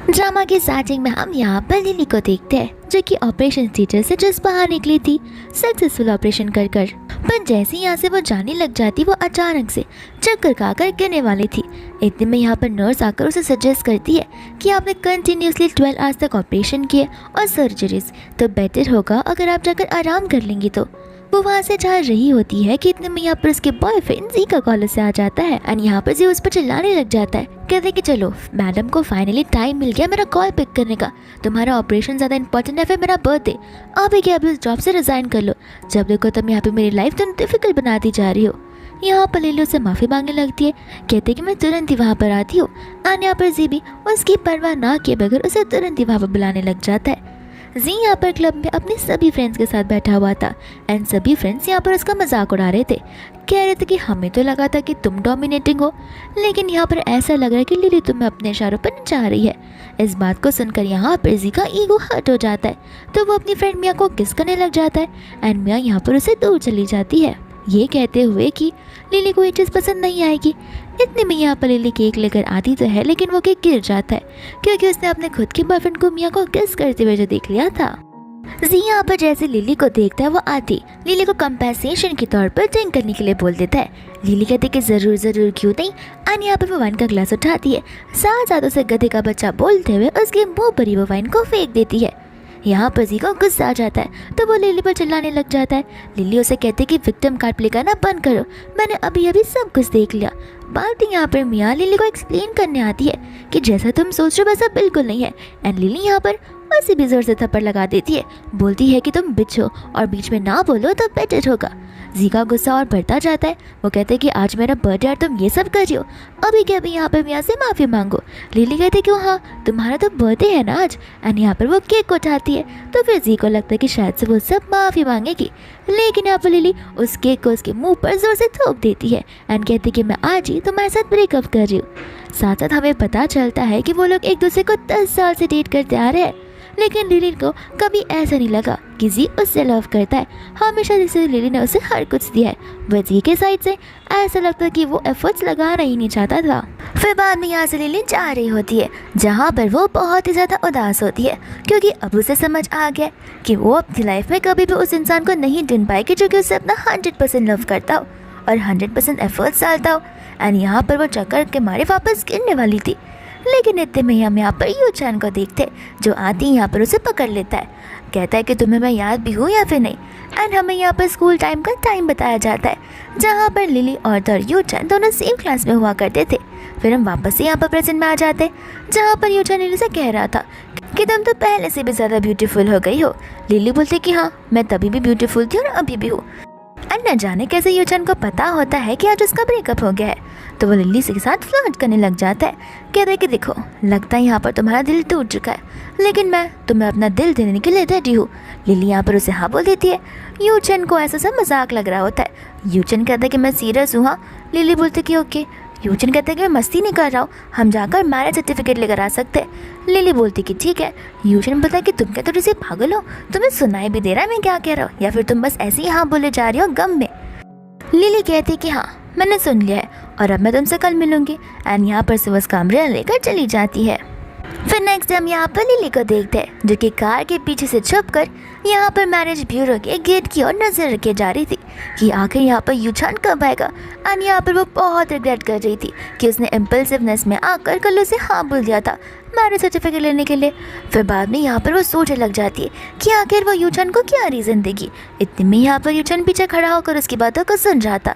Drama की starting में हम यहाँ पर लिली को देखते हैं जो कि ऑपरेशन थिएटर से जस्ट बाहर निकली थी सक्सेसफुल ऑपरेशन कर कर। पर जैसे ही यहाँ से वो जाने लग जाती वो अचानक से चक्कर खाकर गिरने वाली थी। इतने में यहाँ पर नर्स आकर उसे सजेस्ट करती है कि आपने कंटिन्यूसली 12 आवर्स तक ऑपरेशन किए और सर्जरीज, तो बेटर होगा अगर आप जाकर आराम कर लेंगी। तो वो वहाँ से जा रही होती है कि इतने में यहाँ पर उसके बॉयफ्रेंड जी का कॉलेज से आ जाता है एंड यहाँ पर जी उस पर चिल्लाने लग जाता है। कहते कि चलो मैडम को फाइनली टाइम मिल गया मेरा कॉल पिक करने का, तुम्हारा ऑपरेशन ज़्यादा इंपॉर्टेंट है फिर मेरा बर्थडे, आप ही क्या अभी उस जॉब से रिजाइन कर लो, जब देखो तुम यहाँ पे मेरी लाइफ तुम डिफिकल्ट बनाती जा रही हो। यहाँ पर लिली उससे माफ़ी मांगने लगती है, कहते कि मैं तुरंत ही वहाँ पर आती हूँ। और यहाँ पर जी भी उसकी परवाह ना किए बगैर उसे तुरंत ही वहाँ पर बुलाने लग जाता है। जी यहाँ पर क्लब में अपने सभी फ्रेंड्स के साथ बैठा हुआ था एंड सभी फ्रेंड्स यहाँ पर उसका मजाक उड़ा रहे थे। कह रहे थे कि हमें तो लगा था कि तुम डोमिनेटिंग हो, लेकिन यहाँ पर ऐसा लग रहा है कि लिली तुम्हें अपने इशारों पर नचा रही है। इस बात को सुनकर यहाँ पर जी का ईगो हर्ट हो जाता है, तो वो अपनी फ्रेंड मिया को किस करने लग जाता है एंड मिया यहाँ पर उसे दूर चली जाती है, ये कहते हुए कि लिली को ये चीज़ पसंद नहीं आएगी। इतने में यहाँ पर लिली केक लेकर आती तो है, लेकिन वो केक गिर जाता है क्योंकि उसने अपने खुद के बॉयफ्रेंड को मिया को किस करते हुए जो देख लिया था। जी यहाँ पर जैसे लिली को देखता है वो आती लिली को कंपेंसेशन के तौर पर ड्रिंक करने के लिए बोल देता है। लिली कहती कि ज़रूर ज़रूर क्यों नहीं। और यहाँ पर वो वाइन का ग्लास उठाती है, साथ साथ उसे गधे का बच्चा बोलते हुए उसके मुँह पर ही वो वाइन को फेंक देती है। यहाँ पर जी को गुस्सा आ जाता है तो वो लिली पर चिल्लाने लग जाता है। लिली उसे कहती है कि विक्टिम कार्ड प्ले करना बंद करो, मैंने अभी अभी सब कुछ देख लिया। बात यहाँ पर मिया लिली को एक्सप्लेन करने आती है कि जैसा तुम सोच रहे हो वैसा बिल्कुल नहीं है एंड लिली यहाँ पर उसे भी जोर से थप्पड़ लगा देती है, बोलती है कि तुम बिच हो और बीच में ना बोलो तो बेटर होगा। जी का गुस्सा और बढ़ता जाता है, वो कहते हैं कि आज मेरा बर्थडे और तुम ये सब कर रही हो, अभी क्या अभी यहाँ पर मियाँ से माफ़ी मांगो। लिली कहती है कि हाँ तुम्हारा तो बर्थडे है ना आज, एंड यहाँ पर वो केक उठाती है तो फिर जी को लगता है कि शायद से वो सब माफ़ी मांगेगी, लेकिन यहाँ पर लिली उस केक को उसके मुंह पर जोर से थोप देती है एंड कहती है कि मैं आज ही तुम्हारे साथ ब्रेकअप कर रही हूँ। साथ साथ हमें पता चलता है कि वो लोग एक दूसरे को 10 साल से डेट करते आ रहे हैं, लेकिन लिली को कभी ऐसा नहीं लगा कि जी उससे लव करता है। हमेशा जैसे लिली ने उसे हर कुछ दिया है, वह जी के साइड से ऐसा लगता कि वो एफर्ट्स लगाना ही नहीं चाहता था। फिर बाद में यहाँ से लिली जा रही होती है जहाँ पर वो बहुत ही ज़्यादा उदास होती है क्योंकि अब उसे समझ आ गया कि वो अपनी लाइफ में कभी भी उस इंसान को नहीं ढूंढ पाएगी जो कि उसे अपना 100% लव करता हो और 100% एफर्ट्स डालता हो। एंड यहाँ पर वो चक्कर के मारे वापस गिरने वाली थी, लेकिन इतने में हम यहाँ पर यू चैन को देखते जो आती यहाँ पर उसे पकड़ लेता है, कहता है कि तुम्हें मैं याद भी हूँ या फिर नहीं। एंड हमें यहाँ पर स्कूल टाइम का टाइम बताया जाता है जहाँ पर लिली और यू चैन दोनों सेम क्लास में हुआ करते थे। फिर हम वापस से यहाँ पर प्रेजेंट में आ जाते जहाँ पर यू चैन लिली से कह रहा था कि तुम तो पहले से भी ज़्यादा ब्यूटीफुल हो गई हो। लिली बोलती कि हाँ मैं तभी भी ब्यूटीफुल थी और अभी भी हूँ। एंड न जाने कैसे यूचन को पता होता है कि आज उसका ब्रेकअप हो गया है, तो वो लिली के साथ फ्लर्ट करने लग जाता है, कहता है कि देखो लगता है यहाँ पर तुम्हारा दिल टूट चुका है, लेकिन मैं तुम्हें अपना दिल देने के लिए रेडी हूँ। लिली यहाँ पर उसे हाँ बोल देती है। यूचन को ऐसा सब मजाक लग रहा होता है। यूचन कहता है कि मैं सीरियस हूँ। हाँ। लिली बोलती कि ओके। यूचन कहता है कि मैं मस्ती नहीं कर रहा हूँ, हम जाकर मैरिज सर्टिफिकेट लेकर आ सकते हैं। लिली बोलती कि ठीक है। यूचन बोलता है कि तुम क्या थोड़ी सी पागल हो, तुम्हें सुनाई भी दे रहा है मैं क्या कह रहा हूँ, या फिर तुम बस ऐसे ही हाँ बोले जा रही हो गम में। लिली कहती कि हाँ मैंने सुन लिया है और अब मैं तुमसे कल मिलूंगी। एंड यहाँ पर से वो उसका अम्ब्रेला लेकर चली जाती है। फिर नेक्स्ट हम यहाँ पर लिली को देखते हैं जो कि कार के पीछे से छुपकर यहाँ पर मैरिज ब्यूरो के गेट की ओर नजर रखे जा रही थी कि आखिर यहाँ पर यूचान कब आएगा। एंड यहाँ पर वो बहुत रिग्रेट कर रही थी कि उसने इम्पल्सिवनेस में आकर कल उसे हाँ बोल दिया था मैरिज सर्टिफिकेट लेने के लिए। फिर बाद में यहाँ पर वो सोचने लग जाती है कि आखिर वो यूचान को क्या रीज़न देगी। इतने में यहाँ पर यूचान पीछे खड़ा होकर उसकी बातों को सुन रहा था।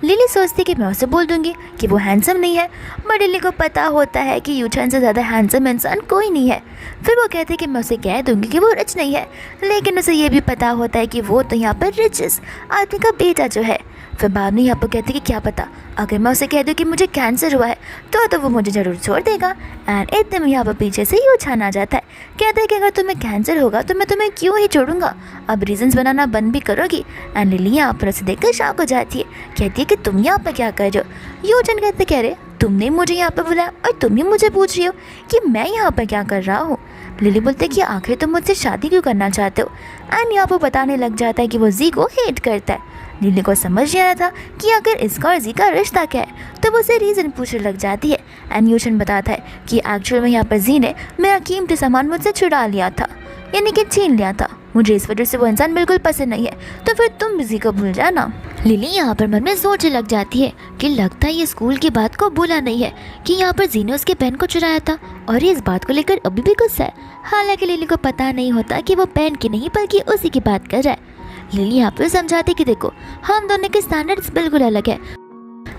लिली सोचती कि मैं उसे बोल दूंगी कि वो हैंडसम नहीं है, बट लिली को पता होता है कि यूचन से ज़्यादा हैंडसम इंसान कोई नहीं है। फिर वो कहती कि मैं उसे कह दूंगी कि वो रिच नहीं है, लेकिन उसे ये भी पता होता है कि वो तो यहाँ पर रिचेस्ट आदमी का बेटा जो है। फिर बाद में यहाँ पर कहती कि क्या पता अगर मैं उसे कह दूँ कि मुझे कैंसर हुआ है तो वो मुझे ज़रूर छोड़ देगा। एंड इतने में यहाँ पर पीछे से यूचान आ जाता है, कहता है कि अगर तुम्हें कैंसर होगा तो मैं तुम्हें क्यों ही छोड़ूंगा, अब रीजंस बनाना बंद भी करोगी। एंड लिली यहाँ पर उसे देखकर शॉक हो जाती है, कहती है कि तुम यहाँ पर क्या कर रहे हो। यूचान कहते कह रहे तुमने मुझे यहाँ पर बुलाया और तुम ही मुझे पूछ रही हो कि मैं यहाँ पर क्या कर रहा हूँ। लिली बोलते कि आखिर तुम मुझसे शादी क्यों करना चाहते हो। एंड यहाँ पर बताने लग जाता है कि वो जी को हेट करता है। लिली को समझ नहीं आया था कि आखिर इसका और जी का रिश्ता क्या है, तो वो उसे रीज़न पूछने लग जाती है। एंड यूचन बताता है कि एक्चुअल में यहाँ पर जी ने मेरा कीमती सामान मुझसे छुड़ा लिया था, यानी कि छीन लिया था। मुझे इस वजह से वो इंसान बिल्कुल पसंद नहीं है, तो फिर तुम जी को भूल जाना। लिली यहाँ पर मन में सोचने लग जाती है कि लगता है ये स्कूल की बात को भूला नहीं है कि यहाँ पर जी ने उसके पेन को चुराया था और ये इस बात को लेकर अभी भी गुस्सा है। हालांकि लिली को पता नहीं होता कि वो पेन की नहीं बल्कि उसी की बात कर रहा है। लिली यहाँ पर समझाती कि देखो, हम दोनों के स्टैंडर्ड्स बिल्कुल अलग है।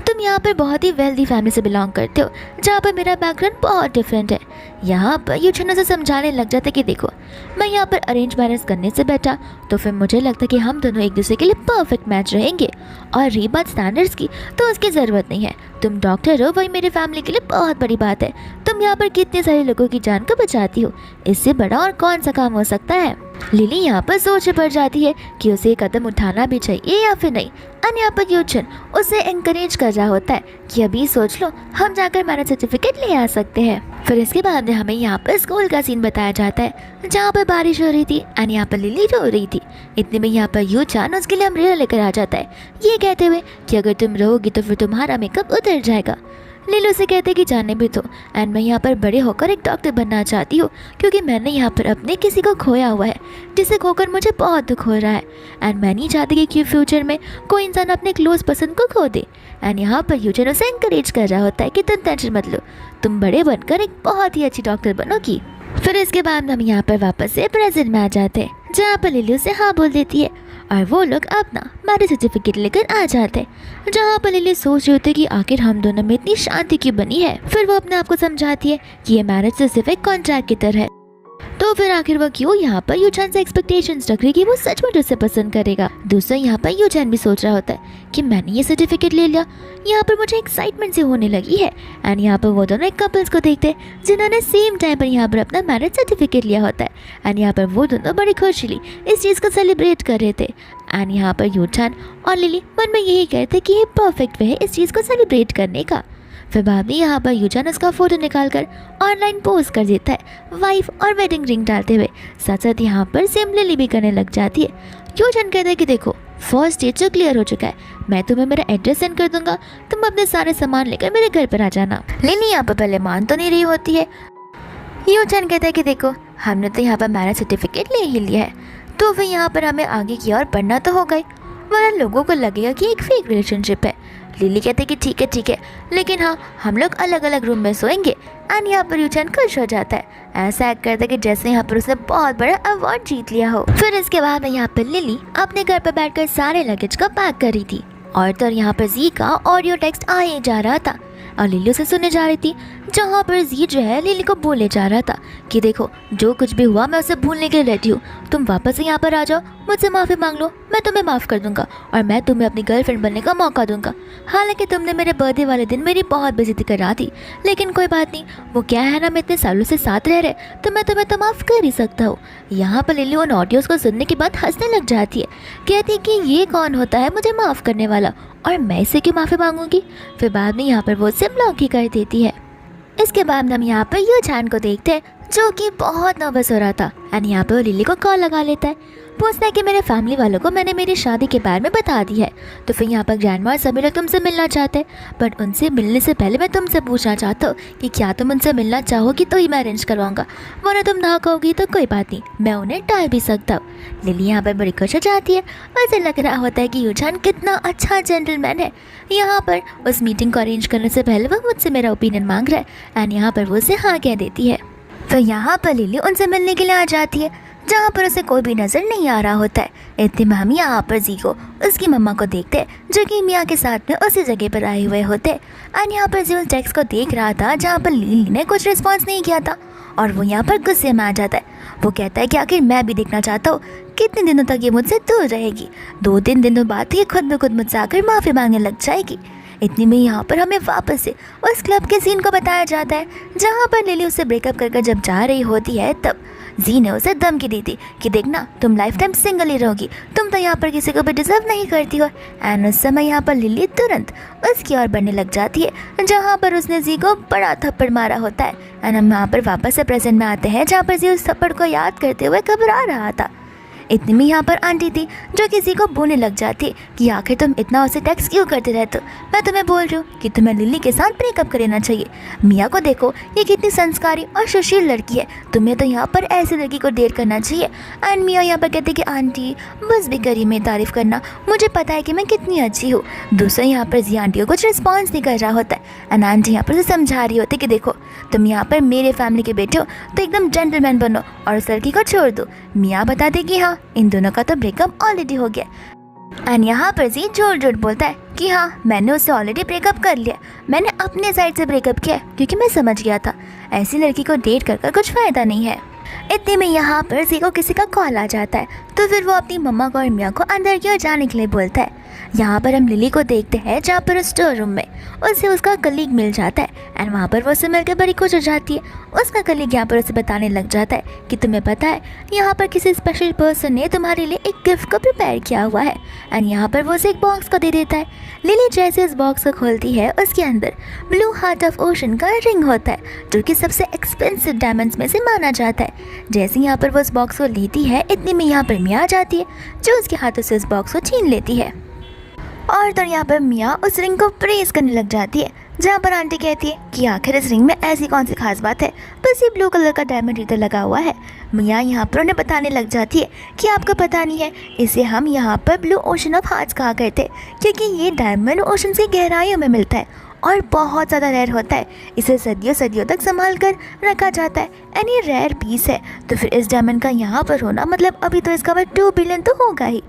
तुम यहाँ पर बहुत ही वेल्दी फैमिली से बिलोंग करते हो, जहाँ पर मेरा बैकग्राउंड बहुत डिफरेंट है। यहाँ पर यूचन से समझाने लग जाता है कि देखो, मैं यहाँ पर अरेंज मैरिज करने से बेटा तो फिर मुझे लगता है कि हम दोनों एक दूसरे के लिए परफेक्ट मैच रहेंगे। और रही बात स्टैंडर्ड्स की, तो उसकी ज़रूरत नहीं है। तुम डॉक्टर हो, वही मेरी फैमिली के लिए बहुत बड़ी बात है। तुम यहाँ पर कितने सारे लोगों की जान को बचाती हो, इससे बड़ा और कौन सा काम हो सकता है। लिली यहाँ पर सोच पड़ जाती है कि उसे एक कदम उठाना भी चाहिए या फिर नहीं। और यहाँ पर यूचन उसे एनकरेज कर रहा होता है कि अभी सोच लो, हम जाकर मैरिज सर्टिफिकेट ले आ सकते हैं। फिर इसके बाद हमें यहाँ पर स्कूल का सीन बताया जाता है, जहाँ पर बारिश हो रही थी और यहाँ पर लिली रो रही थी। इतने में यहाँ पर यूचन उसके लिए अम्ब्रेला लेकर आ जाता है, ये कहते हुए कि अगर तुम रोगी तो फिर तुम्हारा मेकअप उतर जाएगा। लिली उसे कहते कि जाने भी तो, एंड मैं यहाँ पर बड़े होकर एक डॉक्टर बनना चाहती हूँ, क्योंकि मैंने यहाँ पर अपने किसी को खोया हुआ है, जिसे खोकर मुझे बहुत दुख हो रहा है। एंड मैं नहीं चाहती कि फ्यूचर में कोई इंसान अपने क्लोज पसंद को खो दे। एंड यहाँ पर यूचन उसे इंकरेज कर रहा होता है कि तुम टेंशन मत लो, तुम बड़े बनकर एक बहुत ही अच्छी डॉक्टर बनोगी। फिर इसके बाद हम यहाँ पर वापस से प्रेजेंट में आ जाते हैं, जहाँ पर लिली उसे हाँ बोल देती है और वो लोग अपना मैरिज सर्टिफिकेट लेकर आ जाते हैं। जहाँ पर लिली सोच रही होती है कि आखिर हम दोनों में इतनी शांति क्यों बनी है। फिर वो अपने आप को समझाती है कि ये मैरिज तो सिर्फ एक कॉन्ट्रैक्ट की तरह है, तो फिर आखिर वो क्यों यहाँ पर यूचन से एक्सपेक्टेशंस रख रही कि वो सचमुच उसे पसंद करेगा। दूसरा यहाँ पर यूचन भी सोच रहा होता है कि मैंने ये सर्टिफिकेट ले लिया, यहाँ पर मुझे एक्साइटमेंट से होने लगी है। एंड यहाँ पर वो दोनों एक कपल्स को देखते हैं जिन्होंने सेम टाइम पर यहाँ पर अपना मैरिज सर्टिफिकेट लिया होता है। एंड यहाँ पर वो दोनों बड़ी खुशी इस चीज़ को सेलिब्रेट कर रहे थे। एंड यहाँ पर यूचन और लिली मन में यही कहते कि ये परफेक्ट वे है इस चीज़ को सेलिब्रेट करने का। फिर बाद में यहाँ पर यूचन उसका फोटो निकाल कर ऑनलाइन पोस्ट कर देता है, वाइफ और वेडिंग रिंग डालते हुए। साथ साथ यहाँ पर सेम लिली भी करने लग जाती है। यूचन कहता है कि देखो, फर्स्ट स्टेज तो क्लियर हो चुका है, मैं तुम्हें मेरा एड्रेस सेंड कर दूंगा, तुम अपने सारे सामान लेकर मेरे घर पर आ जाना। लिली यहाँ पर पहले मान तो नहीं रही होती है। यूचन कहता है कि देखो, हमने तो यहाँ पर मैरिज सर्टिफिकेट ले ही लिया है, तो फिर यहाँ पर हमें आगे की ओर बढ़ना तो होगा ही, वरना लोगों को लगेगा कि एक फेक रिलेशनशिप है। लिली कहते हैं कि ठीक है, लेकिन हाँ, हम लोग अलग अलग रूम में सोएंगे। एंड यहाँ पर यूचन खुश हो जाता है, ऐसा एक्ट करता है कि जैसे यहाँ पर उसने बहुत बड़ा अवार्ड जीत लिया हो। फिर इसके बाद यहाँ पर लिली अपने घर पर बैठकर सारे लगेज को पैक कर रही थी, और तो यहाँ पर जी का ऑडियो टेक्स्ट आ ही जा रहा था और लिली उसे सुनने जा रही थी, जहाँ पर जी जो है लिली को बोले जा रहा था कि देखो, जो कुछ भी हुआ मैं उसे भूलने के लिए रेडी हूँ, तुम वापस यहाँ पर आ जाओ, मुझसे माफ़ी मांग लो, मैं तुम्हें माफ़ कर दूंगा और मैं तुम्हें अपनी गर्लफ्रेंड बनने का मौका दूंगा। हालांकि तुमने मेरे बर्थडे वाले दिन मेरी बहुत बेइज्जती करा दी, लेकिन कोई बात नहीं, वो क्या है ना, मैं इतने सालों से साथ रह रहे, तो मैं तुम्हें तो माफ़ कर ही सकता हूँ। यहाँ पर लिली उन ऑडियोज़ को सुनने के बाद हंसने लग जाती है, कहती कि ये कौन होता है मुझे माफ़ करने वाला, और मैं इससे क्यों माफ़ी मांगूंगी। फिर बाद में यहाँ पर वो उसे ब्लॉक ही कर देती है। इसके बाद हम यहाँ पर यूचन को देखते हैं, जो कि बहुत नर्वस हो रहा था। एंड यहाँ पर लिली को कॉल लगा लेता है, पूछता है कि मेरे फैमिली वालों को मैंने मेरी शादी के बारे में बता दी है, तो फिर यहाँ पर ग्रैंडमा और सभी लोग तुमसे मिलना चाहते हैं, बट उनसे मिलने से पहले मैं तुमसे पूछना चाहता हूँ कि क्या तुम उनसे मिलना चाहोगी तो ही मैं अरेंज करवाऊंगा, वरना तुम ना कहोगी तो कोई बात नहीं, मैं उन्हें टाल भी सकता हूँ। लिली यहाँ पर बड़ी खुश हो जाती है, वैसे लग रहा होता है कि यूचन कितना अच्छा जेंटलमैन है। यहाँ पर उस मीटिंग को अरेंज करने से पहले वो मुझसे मेरा ओपिनियन मांग रहा है, एंड यहाँ पर वो उसे हाँ कह देती है। तो यहाँ पर लिली उनसे मिलने के लिए आ जाती है, जहाँ पर उसे कोई भी नज़र नहीं आ रहा होता है। इतने में हम यहाँ पर जी को उसकी मम्मा को देखते हैं, जो कि मियाँ के साथ में उसी जगह पर आए हुए होते हैं। और यहाँ पर जी उस टेक्स्ट को देख रहा था जहाँ पर लिली ने कुछ रिस्पॉन्स नहीं किया था, और वो यहाँ पर गुस्से में आ जाता है। वो कहता है कि आखिर मैं भी देखना चाहता हूँ कितने दिनों तक ये मुझसे दूर रहेगी, 2-3 दिनों बाद ये खुद ब खुद मुझसे आकर माफ़ी मांगने लग जाएगी। इतनी में यहाँ पर हमें वापस से उस क्लब के सीन को बताया जाता है, जहाँ पर लिली उससे ब्रेकअप कर जब जा रही होती है, तब जी ने उसे धमकी दी थी कि देखना, तुम लाइफ टाइम सिंगल ही रहोगी, तुम तो यहाँ पर किसी को भी डिजर्व नहीं करती हो। एंड उस समय यहाँ पर लिली तुरंत उसकी ओर बढ़ने लग जाती है, जहाँ पर उसने जी को बड़ा थप्पड़ मारा होता है। एंड हम यहाँ पर वापस से प्रेजेंट में आते हैं, जहाँ पर जी उस थप्पड़ को याद करते हुए घबरा रहा था। इतने में यहाँ पर आंटी थी जो किसी को बोलने लग जाती कि आखिर तुम इतना उसे टेक्स्ट क्यों करते रहते हो, मैं तुम्हें बोल रही हूँ कि तुम्हें लिली के साथ ब्रेकअप कर लेना चाहिए। मिया को देखो, ये कितनी संस्कारी और सुशील लड़की है, तुम्हें तो यहाँ पर ऐसी लड़की को डेट करना चाहिए। एंड मिया यहाँ पर कहते कि आंटी बस भी करिए मेरी तारीफ करना, मुझे पता है कि मैं कितनी अच्छी हूँ। दूसरा यहाँ पर जी आंटी को कुछ रिस्पॉन्स नहीं कर रहा होता है। एंड आंटी यहाँ पर समझा रही होती कि देखो तुम यहाँ पर मेरे फैमिली के बेटे हो तो एकदम जेंटलमैन बनो और उस लड़की को छोड़ दो। मिया बताते कि हाँ इन दोनों का तो ब्रेकअप ऑलरेडी हो गया। एंड यहाँ पर जी झूठ झूठ बोलता है कि हाँ मैंने उससे ऑलरेडी ब्रेकअप कर लिया, मैंने अपने साइड से ब्रेकअप किया क्योंकि मैं समझ गया था ऐसी लड़की को डेट कर कुछ फ़ायदा नहीं है। इतने में यहाँ पर जी को किसी का कॉल आ जाता है तो फिर वो अपनी मम्मा को और मियाँ को अंदर की ओर जाने के लिए बोलता है। यहाँ पर हम लिली को देखते हैं जहाँ पर स्टोर रूम में उसे उसका कलीग मिल जाता है। एंड वहाँ पर वो उससे मिलकर बड़ी खुश हो जाती है। उसका कलीग यहाँ पर उसे बताने लग जाता है कि तुम्हें पता है यहाँ पर किसी स्पेशल पर्सन ने तुम्हारे लिए एक गिफ्ट को प्रिपेयर किया हुआ है। एंड यहाँ पर वो उसे एक बॉक्स को दे देता है। लिली जैसे इस बॉक्स को खोलती है उसके अंदर ब्लू हार्ट ऑफ ओशन का रिंग होता है जो कि सबसे एक्सपेंसिव डायमंड्स में से माना जाता है। जैसे यहाँ पर वो उस बॉक्स को लेती है इतने में यहाँ पर मिया आ जाती है जो उसके हाथों से उस बॉक्स को छीन लेती है। और तो यहाँ पर मिया उस रिंग को प्रेस करने लग जाती है जहाँ पर आंटी कहती है कि आखिर इस रिंग में ऐसी कौन सी खास बात है, बस ये ब्लू कलर का डायमंड इधर लगा हुआ है। मिया यहाँ पर उन्हें बताने लग जाती है कि आपको पता नहीं है इसे हम यहाँ पर ब्लू ओशन ऑफ हार्ट्स कहा करते क्योंकि ये डायमंड ओशन से गहराइयों में मिलता है और बहुत ज़्यादा रेयर होता है। इसे सदियों सदियों तक संभाल कर रखा जाता है एंड ये रेयर पीस है। तो फिर इस डायमंड का यहाँ पर होना मतलब अभी तो इसका वर्थ 2 बिलियन तो होगा ही।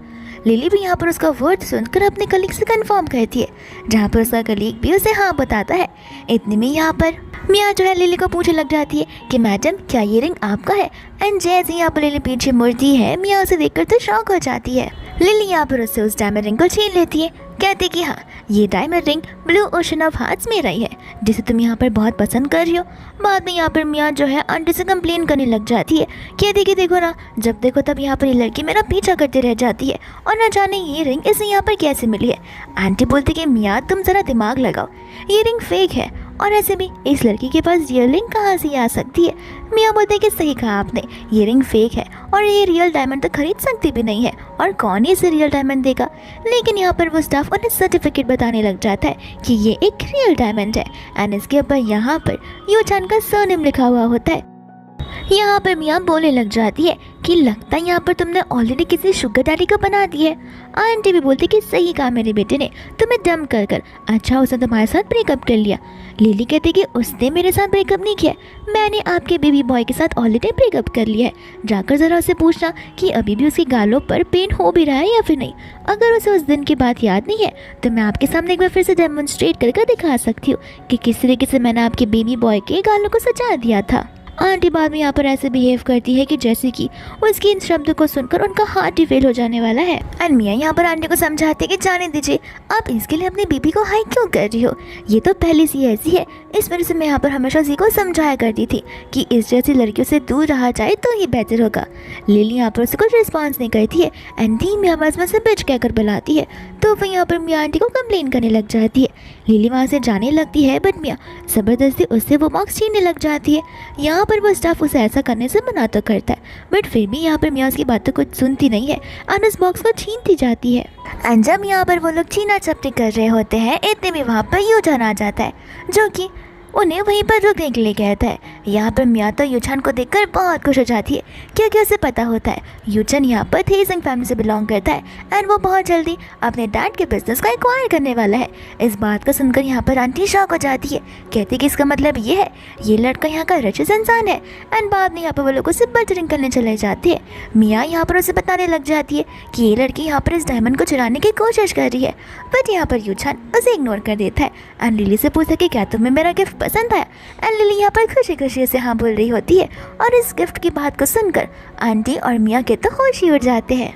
लिली भी यहाँ पर उसका वर्ड सुनकर अपने कलीग से कंफर्म करती है जहाँ पर उसका कलीग भी उसे हाँ बताता है। इतने में यहाँ पर मिया जो है लिली को पूछने लग जाती है कि मैडम क्या ये रिंग आपका है। एंड जैसे यहाँ पर लिली पीछे मुड़ती है मिया उसे देखकर तो शॉक हो जाती है। लिली यहाँ पर उससे उस डायमंड रिंग को छीन लेती है, कहती कि हाँ ये diamond ring blue ocean of hearts मेरा ही है जिसे तुम यहाँ पर बहुत पसंद कर रही हो। बाद में यहाँ पर मिया जो है आंटी से कंप्लेन करने लग जाती है, कहती कि देखो ना जब देखो तब यहाँ पर ये लड़की मेरा पीछा करती रह जाती है और न जाने ये रिंग इसे यहाँ पर कैसे मिली है। आंटी बोलती कि मिया तुम ज़रा दिमाग लगाओ, ये रिंग फेक है और ऐसे भी इस लड़की के पास रियल रिंग कहाँ से आ सकती है। मिया बोलते कि सही कहा आपने, ये रिंग फेक है और ये रियल डायमंड तो खरीद सकती भी नहीं है और कौन ही इसे रियल डायमंड देगा। लेकिन यहाँ पर वो स्टाफ उन्हें सर्टिफिकेट बताने लग जाता है कि ये एक रियल डायमंड है एंड इसके ऊपर यहाँ पर यूचान का सरनेम लिखा हुआ होता है। यहाँ पर मिया बोलने लग जाती है कि लगता है यहाँ पर तुमने ऑलरेडी किसी शुगर डैडी को बना दी है। आंटी भी बोलती कि सही कहा मेरे बेटे ने, तुम्हें डम कर अच्छा उसने तुम्हारे साथ ब्रेकअप कर लिया। लिली कहती कि उसने मेरे साथ ब्रेकअप नहीं किया, मैंने आपके बेबी बॉय के साथ ऑलरेडी ब्रेकअप कर लिया है। जाकर ज़रा उससे पूछना कि अभी भी उसकी गालों पर पेन हो भी रहा है या फिर नहीं। अगर उसे उस दिन की बात याद नहीं है तो मैं आपके सामने एक बार फिर से डेमोन्स्ट्रेट करके दिखा सकती हूँ कि किस तरीके से मैंने आपके बेबी बॉय के गालों को सजा दिया था। आंटी बाद में यहाँ पर ऐसे बिहेव करती है कि जैसे कि उसकी इन शब्दों को सुनकर उनका हार्ट ही फेल हो जाने वाला है। एंड मिया यहाँ पर आंटी को समझाते कि जाने दीजिए, आप इसके लिए अपनी बीबी को हाई क्यों कर रही हो, ये तो पहले से ऐसी है। इस वजह से मैं यहाँ पर हमेशा जी को समझाया करती थी कि इस जैसी लड़कियों से दूर रहा जाए तो ये बेहतर होगा। लिली यहाँ पर उसे कुछ रिस्पॉन्स नहीं करती है एंड धीमी आवाज़ में से बिच कहकर बुलाती है तो वह यहाँ पर मिया आंटी को कंप्लेन करने लग जाती है। लिली वहाँ से जाने लगती है बट मिया ज़बरदस्ती उससे वो बॉक्स छीनने लग जाती है। यहाँ पर वो स्टाफ उसे ऐसा करने से मना तो करता है बट फिर भी यहाँ पर मिया उसकी बातों को सुनती नहीं है और उस बॉक्स को छीनती जाती है। एंड जब यहाँ पर वो लोग छीना झपटी कर रहे होते हैं इतने में वहाँ पर यूचान आ जाता है जो कि उन्हें वहीं पर रुकने के लिए कहता है। यहाँ पर मिया तो यूचान को देखकर बहुत खुश हो जाती है क्योंकि उसे पता होता है यूचान यहाँ पर थेसिंग फैमिली से बिलोंग करता है एंड वो बहुत जल्दी अपने डैड के बिजनेस को एक्वायर करने वाला है। इस बात को सुनकर यहाँ पर आंटी शॉक हो जाती है, कहती कि इसका मतलब ये है ये लड़का यहाँ का रिचेस्ट इंसान है। एंड बाद में यहाँ पर वो लोग उसे बटरिंग करने चले जाते हैं। मिया यहाँ पर उसे बताने लग जाती है कि ये लड़की यहाँ पर इस डायमंड को चुराने की कोशिश कर रही है बट यहाँ पर यूचान उसे इग्नोर कर देता है एंड लिली से पूछता कि क्या तुम्हें मेरा गिफ्ट पसंद आया। एंड लिली यहाँ पर खुशी खुशी से हाँ बोल रही होती है और इस गिफ्ट की बात को सुनकर आंटी और मिया के तो होश ही उड़ जाते हैं।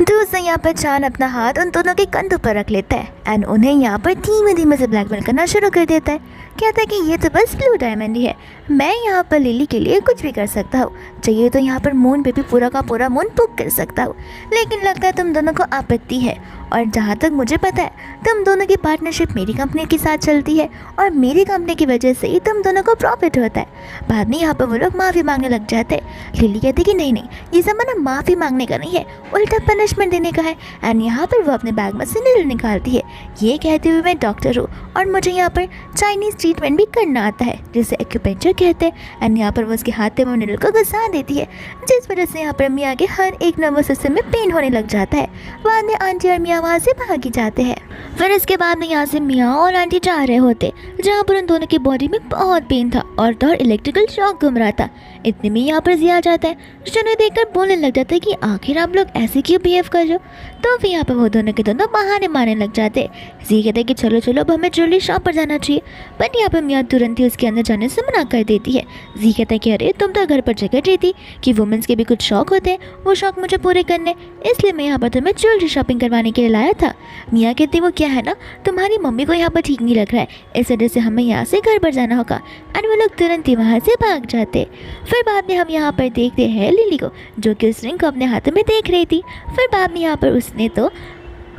दूसरा यहाँ पर चान अपना हाथ उन दोनों के कंधों पर रख लेता है एंड उन्हें यहाँ पर धीमे धीमे से ब्लैकमेल करना शुरू कर देता है। कहता है कि ये तो बस ब्लू डायमंड ही है, मैं यहाँ पर लिली के लिए कुछ भी कर सकता हूँ, चाहिए तो यहाँ पर मून पे भी पूरा का पूरा मून बुक कर सकता हूँ, लेकिन लगता है तुम दोनों को आपत्ति है और जहाँ तक मुझे पता है तुम दोनों की पार्टनरशिप मेरी कंपनी के साथ चलती है और मेरी कंपनी की वजह से ही तुम दोनों को प्रॉफिट होता है। बाद में यहाँ पर वो लोग माफ़ी मांगने लग जाते हैं। लिली कहती कि नहीं, ये सब ना माफ़ी मांगने का नहीं है, उल्टा पनिशमेंट देने का है। एंड यहाँ पर वो अपने बैग में से नीडल निकालती है। ये कहते हुए मैं डॉक्टर हूँ और मुझे यहाँ पर चाइनीज़ ट्रीटमेंट भी करना आता है, जिसे एक्यूपेंचर कहते हैं। एंड यहाँ पर वो उसके हाथ में नीडल को घुसा देती है, जिस वजह से यहाँ पर मियाँ के हर एक नर्वस सिस्टम में पेन होने लग जाता है। बाद में आंटी और मियाँ वहाँ से भागी जाते हैं। फिर इसके बाद में यहाँ से मियाँ और आंटी जा रहे होते, जहाँ पर उन दोनों की बॉडी में बहुत पेन था और दौर इलेक्ट्रिकल शॉक घूम रहा था। इतने में यहाँ पर जी आ जाता है, जो उन्हें देखकर बोलने लग जाता है कि आखिर आप लोग ऐसे क्यों बिहेव कर रहे हो। तो फिर यहाँ पर वो दोनों के दोनों बहाने मारने लग जाते। जी कहते हैं कि चलो चलो अब हमें ज्वेलरी शॉप पर जाना चाहिए, बट यहाँ पर मियाँ तुरंत ही उसके अंदर जाने से मना कर देती है। जी कहता है कि अरे तुम तो घर पर जगह रही थी कि वुमेंस के भी कुछ शौक होते हैं, वो शौक मुझे पूरे करने, इसलिए मैं यहाँ पर तुम्हें ज्वेलरी शॉपिंग करवाने के लिए लाया था। मियाँ कहते वो क्या है ना, तुम्हारी मम्मी को यहाँ पर ठीक नहीं लग रहा है, इस वजह से हमें यहाँ से घर पर जाना होगा। एंड वो लोग तुरंत ही वहाँ से भाग जाते। फिर बाद में हम यहाँ पर देखते हैं लिली को, जो कि उस रिंग को अपने हाथों में देख रही थी। फिर बाद में यहाँ पर उसने तो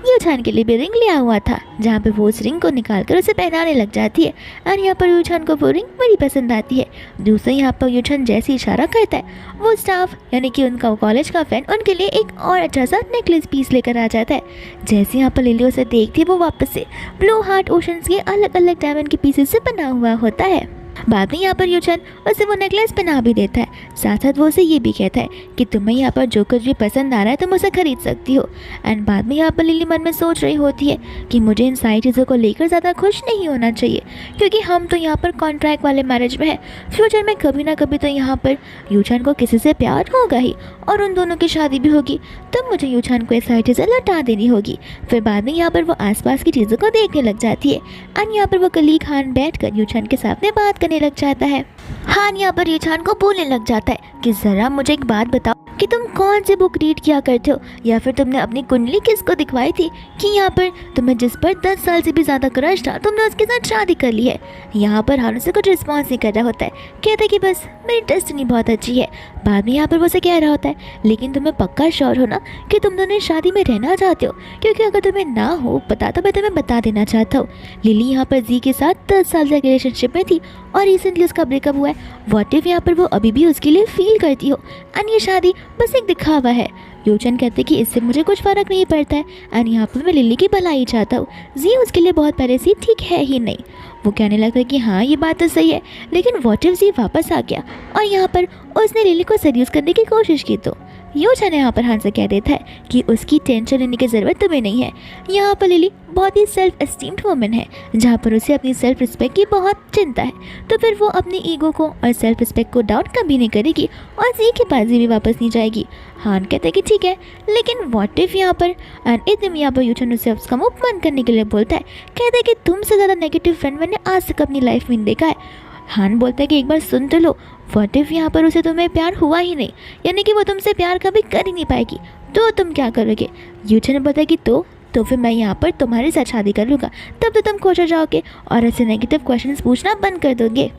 यूछान के लिए भी रिंग लिया हुआ था, जहाँ पे वो उस रिंग को निकाल कर उसे पहनाने लग जाती है। और यहाँ पर यूछान को वो रिंग बड़ी पसंद आती है। दूसरा यहाँ पर यूछान जैसे इशारा करता है, वो स्टाफ यानी कि उनका कॉलेज का फ्रेंड उनके लिए एक और अच्छा सा नेकलेस पीस लेकर आ जाता है। जैसे यहाँ पर लिली उसे देखती है, वो वापस से ब्लू हार्ट ओशंस के अलग अलग डायमंड के पीसेस से बना हुआ होता है। बाद में यहाँ पर यूछान उसे वो नेकलेस पहना भी देता है। साथ साथ वो उसे ये भी कहता है कि तुम्हें यहाँ पर जो कुछ भी पसंद आ रहा है तुम उसे खरीद सकती हो। एंड बाद में यहाँ पर लिली मन में सोच रही होती है कि मुझे इन सारी चीज़ों को लेकर ज़्यादा खुश नहीं होना चाहिए, क्योंकि हम तो यहाँ पर कॉन्ट्रैक्ट वाले मैरिज में हैं। फ्यूचर में कभी ना कभी तो यहाँ पर यूछान को किसी से प्यार होगा ही और उन दोनों की शादी भी होगी, तब मुझे यूछान को ये सारी चीज़ें लौटा देनी होगी। फिर बाद में यहाँ पर वो आसपास की चीज़ों को देखने लग जाती है। एंड यहाँ पर वो कलीग हान बैठकर यूछान के सामने बात करने लग जाता है। हान यहाँ पर यूछान को बोलने लग जाता है कि ज़रा मुझे एक बात बताओ कि तुम कौन सी बुक रीड किया करते हो, या फिर तुमने अपनी कुंडली किसको दिखवाई थी कि यहाँ पर तुम्हें जिस पर 10 साल से भी ज़्यादा क्रश था तुमने उसके साथ शादी कर ली है। यहाँ पर हान उसे कुछ रिस्पॉन्स नहीं कर रहा होता है, कहता है कि बस मेरी डेस्टिनी बहुत अच्छी है। बाद में यहाँ पर वो उसे कह रहा होता है, लेकिन तुम्हें पक्का श्योर हो ना कि तुम दोनों शादी में रहना चाहते हो, क्योंकि अगर तुम्हें ना हो पता तो मैं तुम्हें बता देना चाहता हूँ। लिली यहाँ पर जी के साथ 10 साल तक रिलेशनशिप में थी और रिसेंटली उसका ब्रेकअप हुआ है। व्हाट इफ यहाँ पर वो अभी भी उसके लिए फील करती हो एंड ये शादी बस एक दिखावा है। यूचन कहते कि इससे मुझे कुछ फ़र्क नहीं पड़ता है एंड यहाँ पर मैं लिली की भलाई चाहता हूँ, जी उसके लिए बहुत पहले से ठीक है ही नहीं। वो कहने लगता है कि हाँ ये बात तो सही है, लेकिन व्हाट इफ जी वापस आ गया और यहाँ पर उसने लिली को सेड्यूस करने की कोशिश की तो। यूचन यहाँ पर हान से कह देता है कि उसकी टेंशन लेने की ज़रूरत तुम्हें नहीं है। यहाँ पर लिली बहुत ही सेल्फ एस्टीम्ड वुमन है, जहाँ पर उसे अपनी सेल्फ रिस्पेक्ट की बहुत चिंता है, तो फिर वो अपनी ईगो को और सेल्फ रिस्पेक्ट को डाउट कभी नहीं करेगी और जी के पास भी वापस नहीं जाएगी। हान कहते हैं कि ठीक है, लेकिन व्हाट इफ यहाँ पर एंड एकदम यहाँ पर यूचन उसे उसका मुँह बंद करने के लिए बोलता है, कहते हैं कि तुमसे ज़्यादा नेगेटिव फ्रेंड मैंने आज तक अपनी लाइफ में देखा है। हान बोलता है कि एक बार सुन तो लो, व्हाट इफ यहाँ पर उसे तुम्हें प्यार हुआ ही नहीं, यानी कि वो तुमसे प्यार कभी कर ही नहीं पाएगी, तो तुम क्या करोगे। यूचन ने बताया कि तो फिर मैं यहाँ पर तुम्हारे साथ शादी कर लूँगा, तब तो तुम खुश हो जाओगे और ऐसे नेगेटिव क्वेश्चंस पूछना बंद कर दोगे।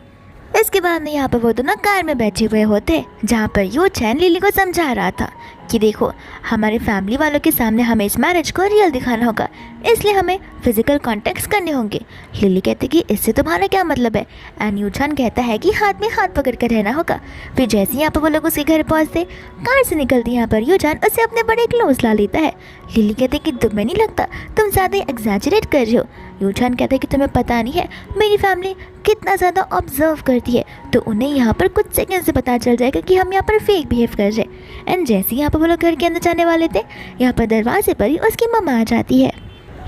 इसके बाद में यहाँ पर वो दोनों कार में बैठे हुए होते, जहाँ पर यूचन लिली को समझा रहा था कि देखो हमारे फैमिली वालों के सामने हमें इस मैरिज को रियल दिखाना होगा, इसलिए हमें फिजिकल कॉन्टेक्ट्स करने होंगे। लिली कहती कि इससे तुम्हारा क्या मतलब है, एंड यूचन कहता है कि हाथ में हाथ पकड़ कर रहना होगा। फिर जैसे यहाँ पर वो लोग उसके घर पहुँचते, कार से निकलती यहाँ पर यूचन उसे अपने बड़े क्लोज ला लेता है। लिली कहती कि तुम्हें नहीं लगता तुम ज़्यादा एग्जैजरेट कर रहे हो। यूचन कहते कि तुम्हें पता नहीं है मेरी फैमिली कितना ज़्यादा ऑब्जर्व करती है, तो उन्हें यहाँ पर कुछ सेकंड से पता चल जाएगा कि हम यहाँ पर फेक बिहेव कर रहे हैं। एंड जैसे यहाँ पर वो लोग घर के अंदर जाने वाले थे, यहाँ पर दरवाजे पर ही उसकी मम्मा आ जाती है।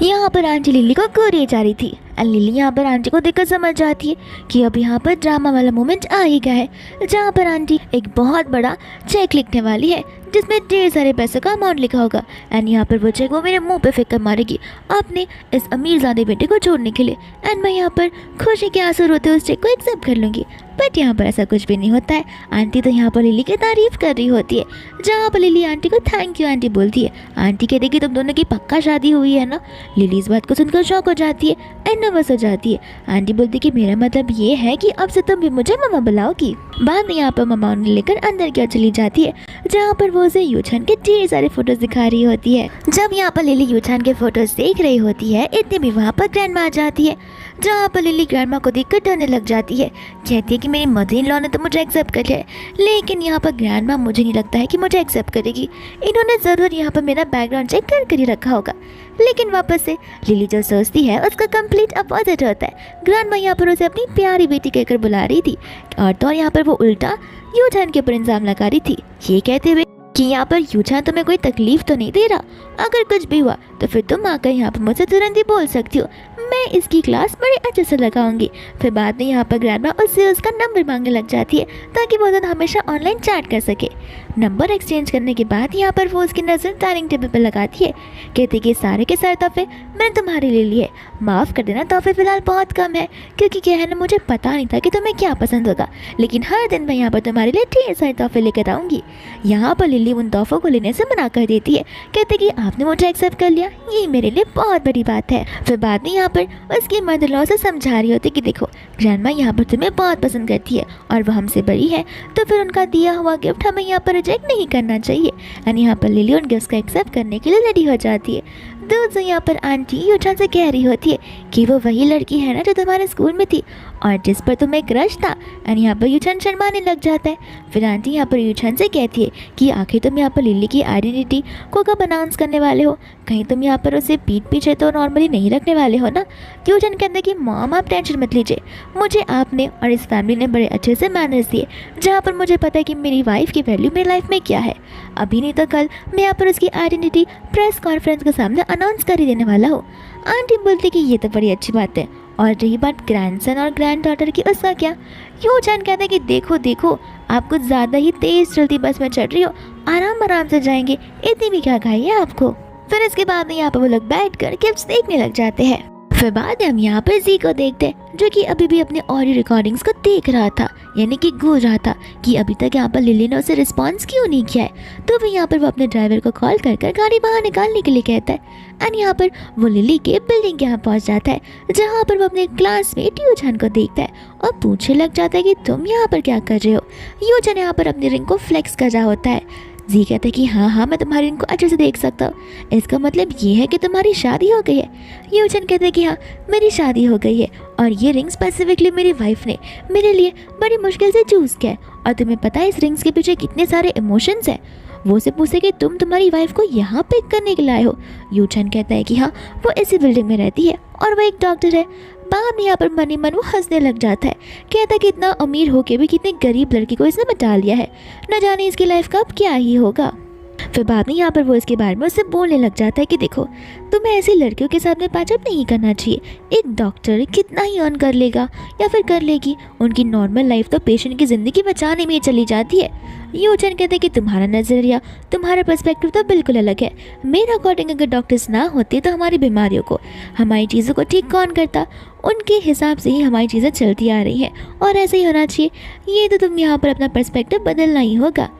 यहाँ पर आंटी लिली को कोरिए जा रही थी एंड लिली यहाँ पर आंटी को देखकर समझ जाती है कि अब यहाँ पर ड्रामा वाला मोमेंट आ ही गया है, जहाँ पर आंटी एक बहुत बड़ा चेक लिखने वाली है जिसमें ढेर सारे पैसों का अमाउंट लिखा होगा। एंड यहाँ पर वो चेक वो मेरे मुंह पे फेंक कर मारेगी अपने इस अमीरजादे बेटे को छोड़ने के लिए, एंड मैं यहाँ पर खुशी के आंसू रोते उस चेक को एक्सेप्ट कर लूँगी। बट यहाँ पर ऐसा कुछ भी नहीं होता है। आंटी तो यहाँ पर लिली की तारीफ कर रही होती है, जहाँ पर लिली आंटी को थैंक यू आंटी बोलती है। आंटी कहती कि तुम दोनों की पक्का शादी हुई है ना। लिली इस बात को सुनकर शॉक हो जाती है एंड नर्वस हो जाती है। आंटी बोलती कि मेरा मतलब ये है कि अब से तुम भी मुझे मम्मा बुलाओगी। बाद में यहाँ पर मम्मा उन्हें लेकर अंदर की ओर चली जाती है, जहाँ पर वो उसे यूछान के ढेर सारे फोटोज दिखा रही होती है। जब यहाँ पर लिली यूछान के फोटोज देख रही होती है, इतने में वहाँ पर ग्रैंडमा आ जाती है, जहाँ पर लिली ग्रैंडमा को देखकर डरने लग जाती है। कहती है कि मेरी मदर इन लॉ ने तो मुझे एक्सेप्ट कर लिया है, लेकिन यहाँ पर ग्रैंडमा मुझे नहीं लगता है कि मुझे एक्सेप्ट करेगी। इन्होंने ज़रूर यहाँ पर मेरा बैकग्राउंड चेक कर ही रखा होगा। लेकिन वापस से लिली जो सोचती है उसका कंप्लीट अपोजिट होता है। ग्रैंडमा यहाँ पर उसे अपनी प्यारी बेटी कहकर बुला रही थी, और तो यहाँ पर वो उल्टा यूछान के ऊपर इल्जाम लगा रही थी, ये कहते हुए कि यहाँ पर यूछान तुम्हें कोई तकलीफ तो नहीं दे रहा, अगर कुछ भी हुआ तो फिर तुम आकर यहाँ पर मुझसे तुरंत ही बोल सकती हो, मैं इसकी क्लास बड़े अच्छे से लगाऊंगी। फिर बाद में यहाँ पर ग्रैंडमा उससे उसका नंबर मांगने लग जाती है, ताकि वो दोनों हमेशा ऑनलाइन चैट कर सके। नंबर एक्सचेंज करने के बाद यहाँ पर वो उसकी नज़र डाइनिंग टेबल पर लगाती है, कहती कि सारे के सारे तोहफे मैंने तुम्हारे लिए लिए, माफ़ कर देना तोहफे फिलहाल बहुत कम है, क्योंकि क्या है ना, मुझे पता नहीं था कि तुम्हें क्या पसंद होगा, लेकिन हर दिन मैं यहाँ पर तुम्हारे लिए ढेर सारे तोहफे लेकर आऊँगी। यहाँ पर लिली उन तोहफों को लेने से मना कर देती है, कहते कि आपने मुझे एक्सेप्ट कर लिया, ये मेरे लिए बहुत बड़ी बात है। फिर बाद में यहाँ पर उसकी मदर लॉ से समझा रही होती कि देखो ग्रैंडमा यहाँ पर तुम्हें बहुत पसंद करती है और वो हमसे बड़ी है, तो फिर उनका दिया हुआ गिफ्ट हमें यहाँ पर रिजेक्ट नहीं करना चाहिए। एंड यहाँ पर लिली उन गिफ्ट को एक्सेप्ट करने के लिए रेडी हो जाती है। दूसरे यहाँ पर आंटी यूछान से कह रही होती है कि वो वही लड़की है ना जो तुम्हारे स्कूल में थी और जिस पर तुम्हें क्रश था। एंड यहाँ पर यूछान शर्माने लग जाता है। फिर आंटी यहाँ पर यूछान से कहती है कि आखिर तुम यहाँ पर लिली की आइडेंटिटी को कब अनाउंस करने वाले हो, कहीं तुम यहाँ पर उसे पीठ पीछे तो नॉर्मली नहीं रखने वाले हो ना। यूछान कहते हैं कि मॉम आप टेंशन मत लीजिए, मुझे आपने और इस फैमिली ने बड़े अच्छे से मैनर्स दिए, जहाँ पर मुझे पता है कि मेरी वाइफ की वैल्यू मेरी लाइफ में क्या है। अभी नहीं तो कल मैं यहाँ पर उसकी आइडेंटिटी प्रेस कॉन्फ्रेंस के सामने अनाउंस कर ही देने वाला हूँ। आंटी बोलती कि ये तो बड़ी अच्छी बात है, और रही बात ग्रैंडसन और ग्रैंड डॉटर की, उसका क्या। यूछान कहते हैं कि देखो देखो आप कुछ ज़्यादा ही तेज़ चलती बस में चढ़ रही हो, आराम आराम से जाएंगे, इतनी भी क्या खाई है आपको। फिर इसके बाद में यहाँ पर वो लोग बैठ कर गिफ्ट्स देखने लग जाते हैं। फिर बाद में हम यहाँ पर जी को देखते हैं, जो कि अभी भी अपने ऑडियो रिकॉर्डिंग्स को देख रहा था, यानी कि गूंज रहा था कि अभी तक यहाँ पर लिली ने उसे रिस्पॉन्स क्यों नहीं किया है। तो फिर यहाँ पर वो अपने ड्राइवर को कॉल कर गाड़ी बाहर निकालने के लिए कहता है। एंड यहाँ पर वो लिली के बिल्डिंग के यहाँ पहुँच जाता है, जहाँ पर वो अपने क्लासमेट यूछान को देखता है और पूछने लग जाता है कि तुम यहाँ पर क्या कर रहे हो। यूछान यहाँ पर अपनी रिंग को फ्लेक्स कर रहा होता है। जी कहते हैं कि हाँ मैं तुम्हारी रिंग को अच्छे से देख सकता हूँ, इसका मतलब ये है कि तुम्हारी शादी हो गई है। यूछान कहते हैं कि हाँ मेरी शादी हो गई है, और ये रिंग स्पेसिफिकली मेरी वाइफ ने मेरे लिए बड़ी मुश्किल से चूज़ किया है, और तुम्हें पता है इस रिंग्स के पीछे कितने सारे इमोशंस हैं। वो से पूछे कि तुम तुम्हारी वाइफ को यहाँ पिक करने के लिए आए हो। यूछान कहता है कि हाँ वो इसी बिल्डिंग में रहती है और वो एक डॉक्टर है। बाद में यहाँ पर मनी मन वो हंसने लग जाता है, कहता है कि इतना अमीर होके भी कितनी गरीब लड़की को इसने बचा लिया है, न जाने इसकी लाइफ का अब क्या ही होगा। फिर बाद में यहाँ पर वो इसके बारे में उससे बोलने लग जाता है कि देखो तुम्हें ऐसी लड़कियों के साथ में पैचअप नहीं करना चाहिए। एक डॉक्टर कितना ही अर्न कर लेगा या फिर कर लेगी, उनकी नॉर्मल लाइफ तो पेशेंट की ज़िंदगी बचाने में ही चली जाती है। यूछान कहते हैं कि तुम्हारा नज़रिया, तुम्हारा पर्सपेक्टिव तो बिल्कुल अलग है। मेरे अकॉर्डिंग अगर डॉक्टर्स ना होते तो हमारी बीमारियों को, हमारी चीज़ों को ठीक कौन करता, उनके हिसाब से ही हमारी चीज़ें चलती आ रही हैं और ऐसे ही होना चाहिए। ये तो तुम यहाँ पर अपना पर्सपेक्टिव बदलना ही होगा।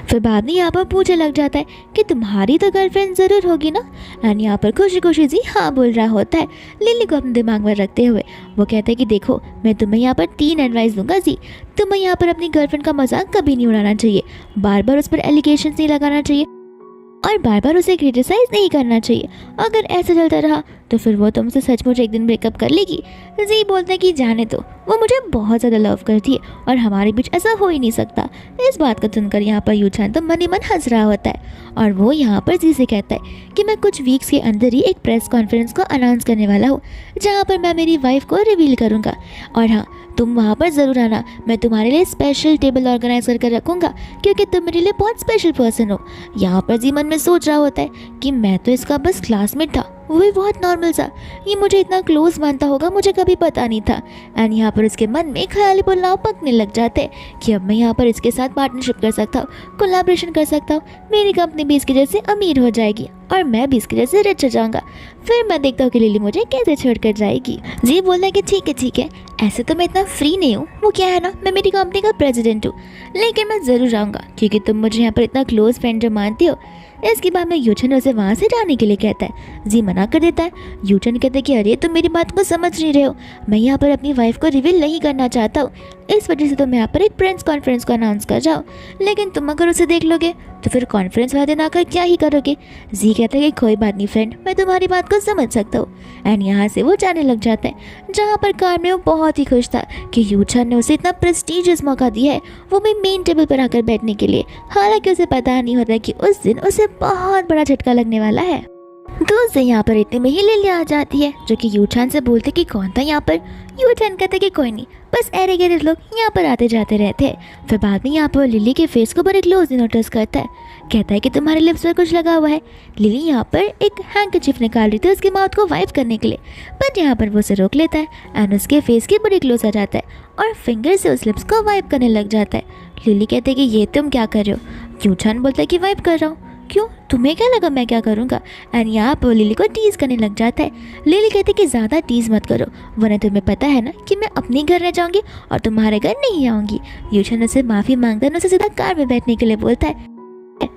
फिर बाद में यहाँ पर पूछने लग जाता है कि तुम्हारी तो गर्लफ्रेंड ज़रूर होगी ना। एंड यहाँ पर खुशी खुशी जी हाँ बोल रहा होता है, लिली को अपने दिमाग में रखते हुए। वो कहता है कि देखो मैं तुम्हें यहाँ पर 3 एडवाइस दूंगा जी। तुम्हें यहाँ पर अपनी गर्लफ्रेंड का मजाक कभी नहीं उड़ाना चाहिए, बार बार उस पर एलिगेशंस नहीं लगाना चाहिए और बार बार उसे क्रिटिसाइज नहीं करना चाहिए। अगर ऐसा चलता रहा तो फिर वो तुमसे सचमुच एक दिन ब्रेकअप कर लेगी। जी बोलता है कि जाने दो, वो मुझे बहुत ज़्यादा लव करती है और हमारे बीच ऐसा हो ही नहीं सकता। इस बात को सुनकर यहाँ पर यूछान तो मन ही मन हंस रहा होता है और वो यहाँ पर जी से कहता है कि मैं कुछ वीक्स के अंदर ही एक प्रेस कॉन्फ्रेंस को अनाउंस करने वाला हूँ, जहाँ पर मैं मेरी वाइफ को रिवील करूँगा। और हाँ तुम वहाँ पर ज़रूर आना, मैं तुम्हारे लिए स्पेशल टेबल ऑर्गेनाइज करके रखूँगा क्योंकि तुम मेरे लिए बहुत स्पेशल पर्सन हो। यहाँ पर जी मन में सोच रहा होता है कि मैं तो इसका बस क्लासमेट था, वो भी बहुत नॉर्मल सा, ये मुझे इतना क्लोज मानता होगा मुझे कभी पता नहीं था। एंड यहाँ पर उसके मन में ख्याली पुलाव पकने लग जाते हैं कि अब मैं यहाँ पर इसके साथ पार्टनरशिप कर सकता हूँ, कोलैबोरेशन कर सकता हूँ, मेरी कंपनी भी इसकी जैसे अमीर हो जाएगी और मैं भी इसकी जैसे रिच हो जाऊँगा। फिर मैं देखता हूँ कि लिली मुझे कैसे छोड़ कर जाएगी। जी बोलता है कि ठीक है, ऐसे तो मैं इतना फ्री नहीं हूँ, वो क्या है ना मैं मेरी कंपनी का प्रेसिडेंट हूँ, लेकिन मैं ज़रूर आऊँगा क्योंकि तुम मुझे यहाँ पर इतना क्लोज फ्रेंड जो मानती हो। इसके बाद में यूचन उसे वहाँ से जाने के लिए कहता है। जी मना कर देता है। यूचन कहता है कि अरे तुम मेरी बात को समझ नहीं रहे हो, मैं यहाँ पर अपनी वाइफ को रिवील नहीं करना चाहता हूँ, इस वजह से तुम यहाँ पर एक प्रेस कॉन्फ्रेंस को अनाउंस कर जाओ, लेकिन तुम अगर उसे देख लोगे तो फिर कॉन्फ्रेंस वाले दिन आकर क्या ही करोगे। जी कहता है कि कोई बात नहीं फ्रेंड, मैं तुम्हारी बात को समझ सकता हूँ। एंड यहाँ से वो जाने लग जाता है, जहाँ पर कार में वो बहुत ही खुश था कि यूचन ने उसे इतना प्रेस्टीजियस मौका दिया है, वो भी मेन टेबल पर आकर बैठने के लिए। हालांकि उसे पता नहीं होता कि उस दिन उसे बहुत बड़ा झटका लगने वाला है। दोस्त यहाँ पर इतने में ही लिली आ जाती है, जो कि यूचन से बोलते कि कौन था यहाँ पर। यूचन कहते कि कोई नहीं, बस ऐरे गैरे लोग यहाँ पर आते जाते रहते हैं। फिर बाद में यहाँ पर लिली के फेस को बड़े क्लोजली नोटिस करता है, कहता है कि तुम्हारे लिप्स पर कुछ लगा हुआ है। लिली यहाँ पर एक हैंकरचीफ निकाल रही थी उसके माउथ को वाइप करने के लिए, बट यहाँ पर वो उसे रोक लेता है एंड उसके फेस के बड़े क्लोज आ जाता है और फिंगर से उस लिप्स को वाइप करने लग जाता है। लिली कहते हैं कि ये तुम क्या कर रहे हो। यूचन बोलता है कि वाइप कर रहा हूँ। क्यों, तुम्हें क्या लगा मैं क्या करूँगा। एंड यहाँ पर लिली को टीज करने लग जाता है। लिली कहती है कि ज़्यादा टीज मत करो, वरना तुम्हें पता है ना कि मैं अपने घर रह जाऊँगी और तुम्हारे घर नहीं आऊँगी। यूचन उसे माफ़ी मांगता है, उसे सीधा कार में बैठने के लिए बोलता है।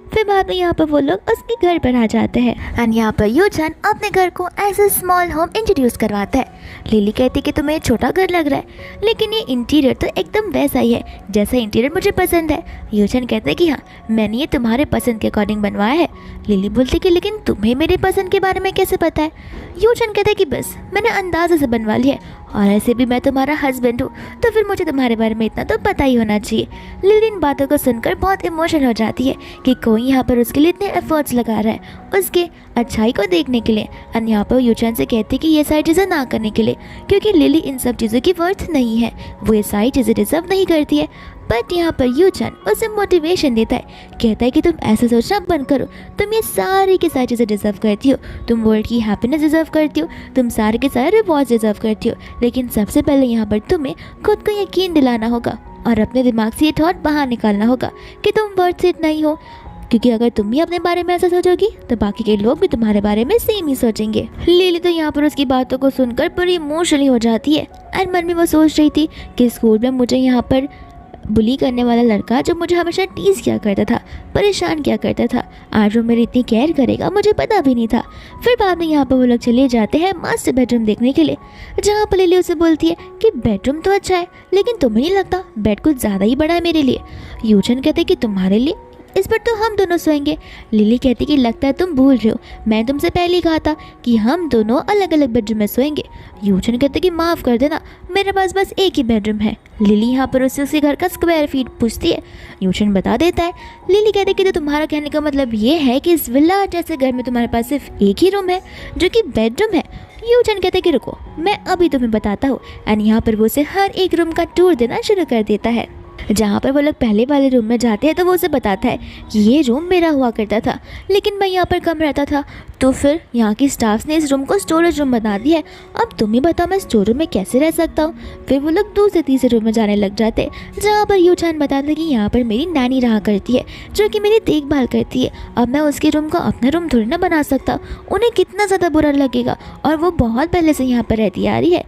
फिर बाद में यहाँ पर वो लोग उसके घर पर आ जाते हैं एंड यहाँ पर यूचन अपने घर को as a small home introduce करवाता है। लिली कहती है कि तुम्हें छोटा घर लग रहा है, लेकिन ये इंटीरियर तो एकदम वैसा ही है जैसा इंटीरियर मुझे पसंद है। यूचन कहते हैं कि हाँ, मैंने ये तुम्हारे पसंद के अकॉर्डिंग बनवाया है। लिली बोलती कि लेकिन तुम्हें मेरे पसंद के बारे में कैसे पता है। यूचन कहते हैं कि बस मैंने अंदाजे से बनवा लिया है, और ऐसे भी मैं तुम्हारा हस्बैंड हूँ, तो फिर मुझे तुम्हारे बारे में इतना तो पता ही होना चाहिए। लिली इन बातों को सुनकर बहुत इमोशनल हो जाती है कि कोई यहाँ पर उसके लिए इतने एफर्ट्स लगा रहा है उसके अच्छाई को देखने के लिए। और यहाँ पर यूचन से कहती कि ये सारी चीज़ें ना करने के लिए, क्योंकि लिली इन सब चीज़ों की वर्थ नहीं है, वो ये सारी चीज़ें डिजर्व नहीं करती है। बट यहाँ पर यूचन उसे मोटिवेशन देता है, कहता है कि तुम ऐसा सोचना बंद करो, तुम ये सारी की सारी चीज़ें डिजर्व करती हो, तुम वर्ल्ड की हैप्पीनेस डिजर्व करती हो, तुम सारे के सारे रिवॉर्ड्स डिजर्व करती हो, लेकिन सबसे पहले यहाँ पर तुम्हें खुद को यकीन दिलाना होगा और अपने दिमाग से ये थॉट बाहर निकालना होगा कि तुम वर्थ इट नहीं हो। क्योंकि अगर तुम भी अपने बारे में ऐसा सोचोगी तो बाकी के लोग भी तुम्हारे बारे में सेम ही सोचेंगे। लिली तो यहाँ पर उसकी बातों को सुनकर बड़ी इमोशनली हो जाती है और मन में वो सोच रही थी कि स्कूल में मुझे यहाँ पर बुली करने वाला लड़का जो मुझे हमेशा टीज़ किया करता था, परेशान किया करता था, आज वो मेरी इतनी केयर करेगा मुझे पता भी नहीं था। फिर बाद में यहाँ पर वो लोग चले जाते हैं मास्टर बेडरूम देखने के लिए, जहाँ पर लिली उसे बोलती है कि बेडरूम तो अच्छा है, लेकिन तुम्हें नहीं लगता बेड कुछ ज़्यादा ही बड़ा है मेरे लिए। यूचन कहते कि तुम्हारे लिए, इस पर तो हम दोनों सोएंगे। लिली कहती कि लगता है तुम भूल रहे हो, मैं तुमसे पहले ही कहा था कि हम दोनों अलग अलग बेडरूम में सोएंगे। यूचन कहते कि माफ़ कर देना, मेरे पास बस एक ही बेडरूम है। लिली यहाँ पर उससे उसी घर का स्क्वायर फीट पूछती है। यूचन बता देता है। लिली कहते कि तो तुम्हारा कहने का मतलब ये है कि इस विला जैसे घर में तुम्हारे पास सिर्फ एक ही रूम है जो कि बेडरूम है। यूचन कहते कि रुको, मैं अभी तुम्हें बताता हूँ। एंड यहाँ पर वो उसे हर एक रूम का टूर देना शुरू कर देता है। जहाँ पर वो लोग पहले वाले रूम में जाते हैं तो वो उसे बताता है कि ये रूम मेरा हुआ करता था, लेकिन मैं यहाँ पर कम रहता था, तो फिर यहाँ की स्टाफ्स ने इस रूम को स्टोरेज रूम बना दिया है। अब तुम ही बताओ मैं स्टोर रूम में कैसे रह सकता हूँ। फिर वो लोग दूसरे तीसरे रूम में जाने लग जाते हैं, जहाँ पर यूचन बताता है कि यहाँ पर मेरी नैनी रहा करती है जो कि मेरी देखभाल करती है। अब मैं उसके रूम को अपना रूम थोड़ी ना बना सकता, उन्हें कितना ज़्यादा बुरा लगेगा, और वो बहुत पहले से यहाँ पर रहती आ रही है।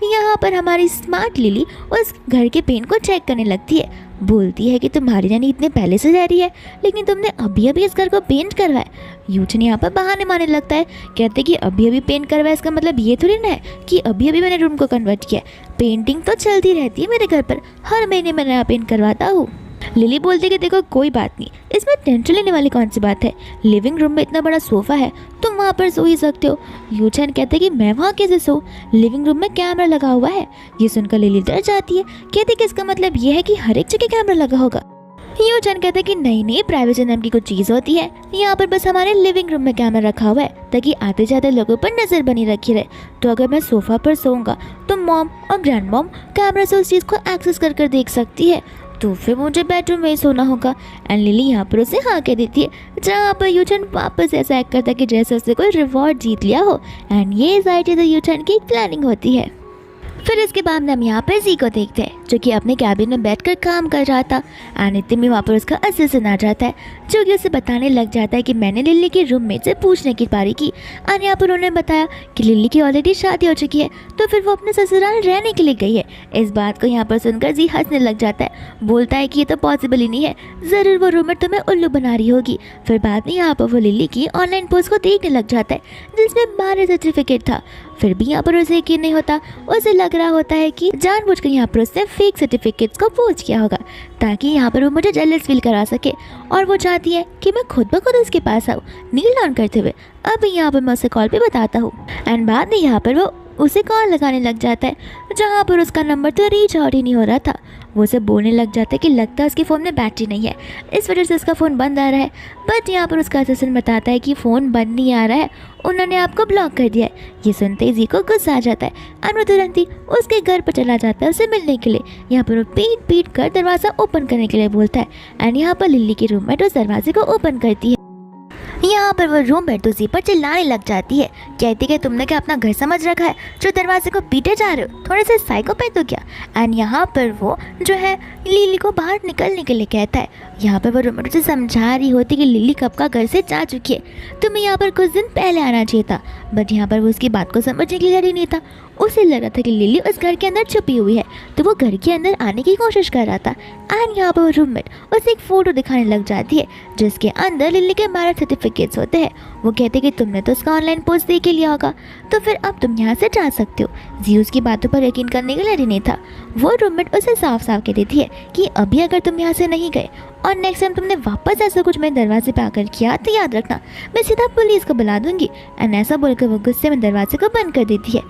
यहाँ पर हमारी स्मार्ट लिली उस घर के पेंट को चेक करने लगती है, बोलती है कि तुम्हारी नानी इतने पहले से रह रही है, लेकिन तुमने अभी अभी इस घर को पेंट करवाया। यूचन यहाँ पर बहाने मारने लगता है, कहते कि अभी अभी पेंट करवाया इसका मतलब ये थोड़ी ना है कि अभी अभी मैंने रूम को कन्वर्ट किया। पेंटिंग तो चलती रहती है मेरे घर पर, हर महीने मैं नया पेंट करवाता हूँ। लिली बोलती कि देखो कोई बात नहीं, इसमें टेंशन लेने वाली कौन सी बात है, लिविंग रूम में इतना बड़ा सोफ़ा है, तुम वहाँ पर सो ही सकते हो। यूचन कहते कि मैं वहाँ कैसे सो, लिविंग रूम में कैमरा लगा हुआ है। ये सुनकर लिली डर जाती है, कहते कि इसका मतलब ये है कि हर एक जगह कैमरा लगा होगा। यूचन कहते कि नहीं, प्राइवेसी नाम की कुछ चीज़ होती है, यहाँ पर बस हमारे लिविंग रूम में कैमरा रखा हुआ है ताकि आते जाते लोगों पर नज़र बनी रखी रहे। तो अगर मैं सोफ़ा पर सोऊंगा तो मॉम और ग्रैंड मॉम कैमरा से उस चीज़ को एक्सेस कर देख सकती है, तो फिर मुझे बेडरूम में ही सोना होगा। एंड लिली यहाँ पर उसे हाँ कह देती है, जहाँ पर यूचन वापस ऐसा एक्ट करता है कि जैसे उसने कोई रिवॉर्ड जीत लिया हो। एंड ये सारी चीज़ें यूचन की प्लानिंग होती है। फिर इसके बाद हम यहाँ पर जी को देखते हैं जो कि अपने कैबिन में बैठकर काम कर रहा था। नितिन भी वहाँ पर उसका असिस्टेंट आ जाता है जो कि उसे बताने लग जाता है कि मैंने लिली के रूममेट से पूछने की बारी की और यहाँ पर उन्होंने बताया कि लिली की ऑलरेडी शादी हो चुकी है, तो फिर वो अपने ससुराल रहने के लिए गई है। इस बात को यहाँ पर सुनकर जी हंसने लग जाता है, बोलता है कि ये तो पॉसिबल ही नहीं है, ज़रूर वो रूममेट तुम्हें उल्लू बना रही होगी। फिर बाद में यहाँ पर वो लिली की ऑनलाइन पोस्ट को देखने लग जाता है जिसमें 12 सर्टिफिकेट था। फिर भी यहाँ पर उसे यकीन नहीं होता, उसे लग रहा होता है कि जानबूझकर यहाँ पर उसने फेक सर्टिफिकेट्स को पोस्ट किया होगा ताकि यहाँ पर वो मुझे जेलस फील करा सके, और वो चाहती है कि मैं खुद ब खुद उसके पास आऊँ नील डाउन करते हुए। अब यहाँ पर मैं उसे कॉल पे बताता हूँ एंड बाद में यहाँ पर वो उसे कॉल लगाने लग जाता है जहाँ पर उसका नंबर तो रीच आउट ही नहीं हो रहा था। वो उसे बोलने लग जाता है कि लगता है उसके फ़ोन में बैटरी नहीं है, इस वजह से उसका फ़ोन बंद आ रहा है। बट यहाँ पर उसका असिस्टेंट बताता है कि फ़ोन बंद नहीं आ रहा है, उन्होंने आपको ब्लॉक कर दिया है। ये सुनते ही जी को गुस्सा आ जाता है और वो तुरंत ही उसके घर पर चला जाता है उसे मिलने के लिए। यहाँ पर वो पीट पीट कर दरवाज़ा ओपन करने के लिए बोलता है एंड यहाँ पर लिली की रूममेट उस दरवाजे को ओपन करती है। यहाँ पर वो रूममेट तो जी पर चिल्लाने लग जाती है, कहती कि तुमने क्या अपना घर समझ रखा है जो दरवाजे को पीटे जा रहे हो, थोड़े से साइकोपैथ हो क्या। एंड यहाँ पर वो जो है लिली को बाहर निकलने के लिए कहता है। यहाँ पर वो रूममेट से समझा रही होती कि लिली कब का घर से जा चुकी है, तुम्हें यहाँ पर कुछ दिन पहले आना चाहिए था। बट यहाँ पर वो उसकी बात को समझने के लिए रेडी नहीं था, उसे लग रहा था कि लिली उस घर के अंदर छुपी हुई है, तो वो घर के अंदर आने की कोशिश कर रहा था। एंड यहाँ पर वो रूममेट उसे एक फ़ोटो दिखाने लग जाती है जिसके अंदर लिली के 12 सर्टिफिकेट्स होते हैं। वो कहते कि तुमने तो उसका ऑनलाइन पोस्ट देख लिया होगा, तो फिर अब तुम यहाँ से जा सकते हो। जी उसकी बातों पर यकीन करने के लिए रेडी नहीं था। वो रूममेट उसे साफ साफ कह देती है कि अभी अगर तुम यहाँ से नहीं गए और नेक्स्ट टाइम तुमने वापस ऐसा कुछ मेरे दरवाजे पे आकर किया तो याद रखना मैं सीधा पुलिस को बुला दूंगी। एंड ऐसा बोलकर वो गुस्से में दरवाजे को बंद कर देती है।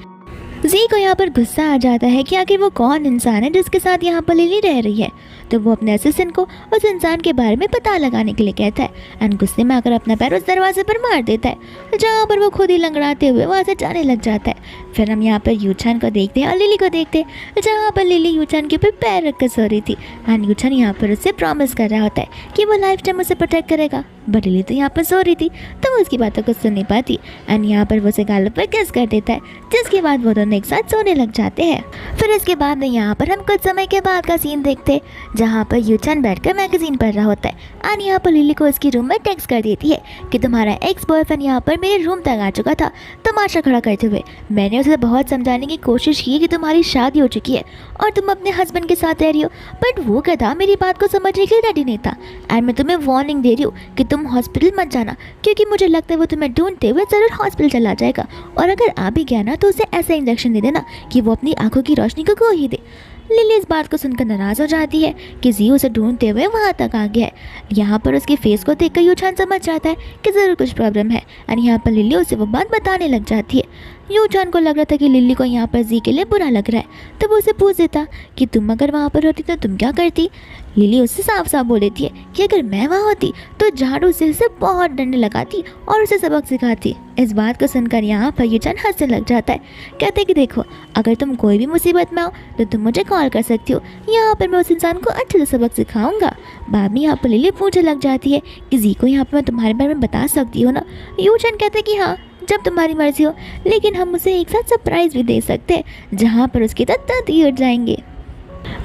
जी को यहाँ पर गुस्सा आ जाता है कि आखिर वो कौन इंसान है जिसके साथ यहाँ पर लिली रह रही है, तो वो अपने असिस्टेंट को उस इंसान के बारे में पता लगाने के लिए कहता है एंड गुस्से में आकर अपना पैर उस दरवाजे पर मार देता है जहाँ पर वो खुद ही लंगड़ाते हुए वहाँ से जाने लग जाता है। फिर हम यहाँ पर यूचान को देखते हैं और लिली को देखते हैं जहाँ पर लिली यूचान के ऊपर पैर रख कर सो रही थी एंड यूचान यहाँ पर उससे प्रॉमिस कर रहा होता है कि वो लाइफ टाइम उसे प्रोटेक्ट करेगा। बट लिली तो यहाँ पर सो रही थी तो वो उसकी बातों को सुन नहीं पाती एंड यहाँ पर वो उसे गालों पर किस कर देता है, जिसके बाद वो दोनों एक साथ सोने लग जाते हैं। फिर इसके बाद में यहाँ पर हम कुछ समय के बाद का सीन देखते हैं जहाँ पर यूचान बैठकर मैगजीन पढ़ रहा होता है एंड यहाँ पर लिली को उसकी रूम में टेक्स्ट कर देती है कि तुम्हारा एक्स बॉयफ्रेंड यहाँ पर मेरे रूम तक आ चुका था तमाशा खड़ा करते हुए। मैंने उसे बहुत समझाने की कोशिश की कि तुम्हारी शादी हो चुकी है और तुम अपने हस्बैंड के साथ रह रही हो, बट वो गधा मेरी बात को समझने के लिए रेडी नहीं था। एंड मैं तुम्हें वार्निंग दे रही हूँ कि तुम हॉस्पिटल मत जाना क्योंकि मुझे लगता है वो तुम्हें ढूंढते हुए ज़रूर हॉस्पिटल चला जाएगा, और अगर आ भी गया ना तो उसे ऐसा इंजेक्शन दे देना कि वो अपनी आंखों की रोशनी को खो ही दे। लिली इस बात को सुनकर नाराज़ हो जाती है कि जी उसे ढूंढते हुए वहाँ तक आ गया है। यहाँ पर उसके फेस को देखकर यूचान समझ जाता है कि ज़रूर कुछ प्रॉब्लम है एंड यहाँ पर लिली उसे वो बात बताने लग जाती है। यूचान को लग रहा था कि लिली को यहाँ पर जी के लिए बुरा लग रहा है, तो वो उसे पूछ देता कि तुम अगर वहाँ पर होती तो तुम क्या करती। लिली उससे साफ साफ बोल देती है कि अगर मैं वहाँ होती तो झाड़ू से उसे बहुत डंडे लगाती और उसे सबक सिखाती। इस बात को सुनकर यहाँ पर यूचान हंसने लग जाता है, कहते कि देखो अगर तुम कोई भी मुसीबत में आओ तो तुम मुझे कॉल कर सकती हो, यहाँ पर मैं उस इंसान को अच्छे से सबक सिखाऊंगा। बाद में यहाँ पर लिली पूछने लग जाती है कि जी को यहाँ पर मैं तुम्हारे बारे में बता सकती हूँ ना। यूचान कहते कि हाँ जब तुम्हारी मर्जी हो, लेकिन हम उसे एक साथ सरप्राइज भी दे सकते हैं जहाँ पर उसके तत्त ही उठ जाएंगे।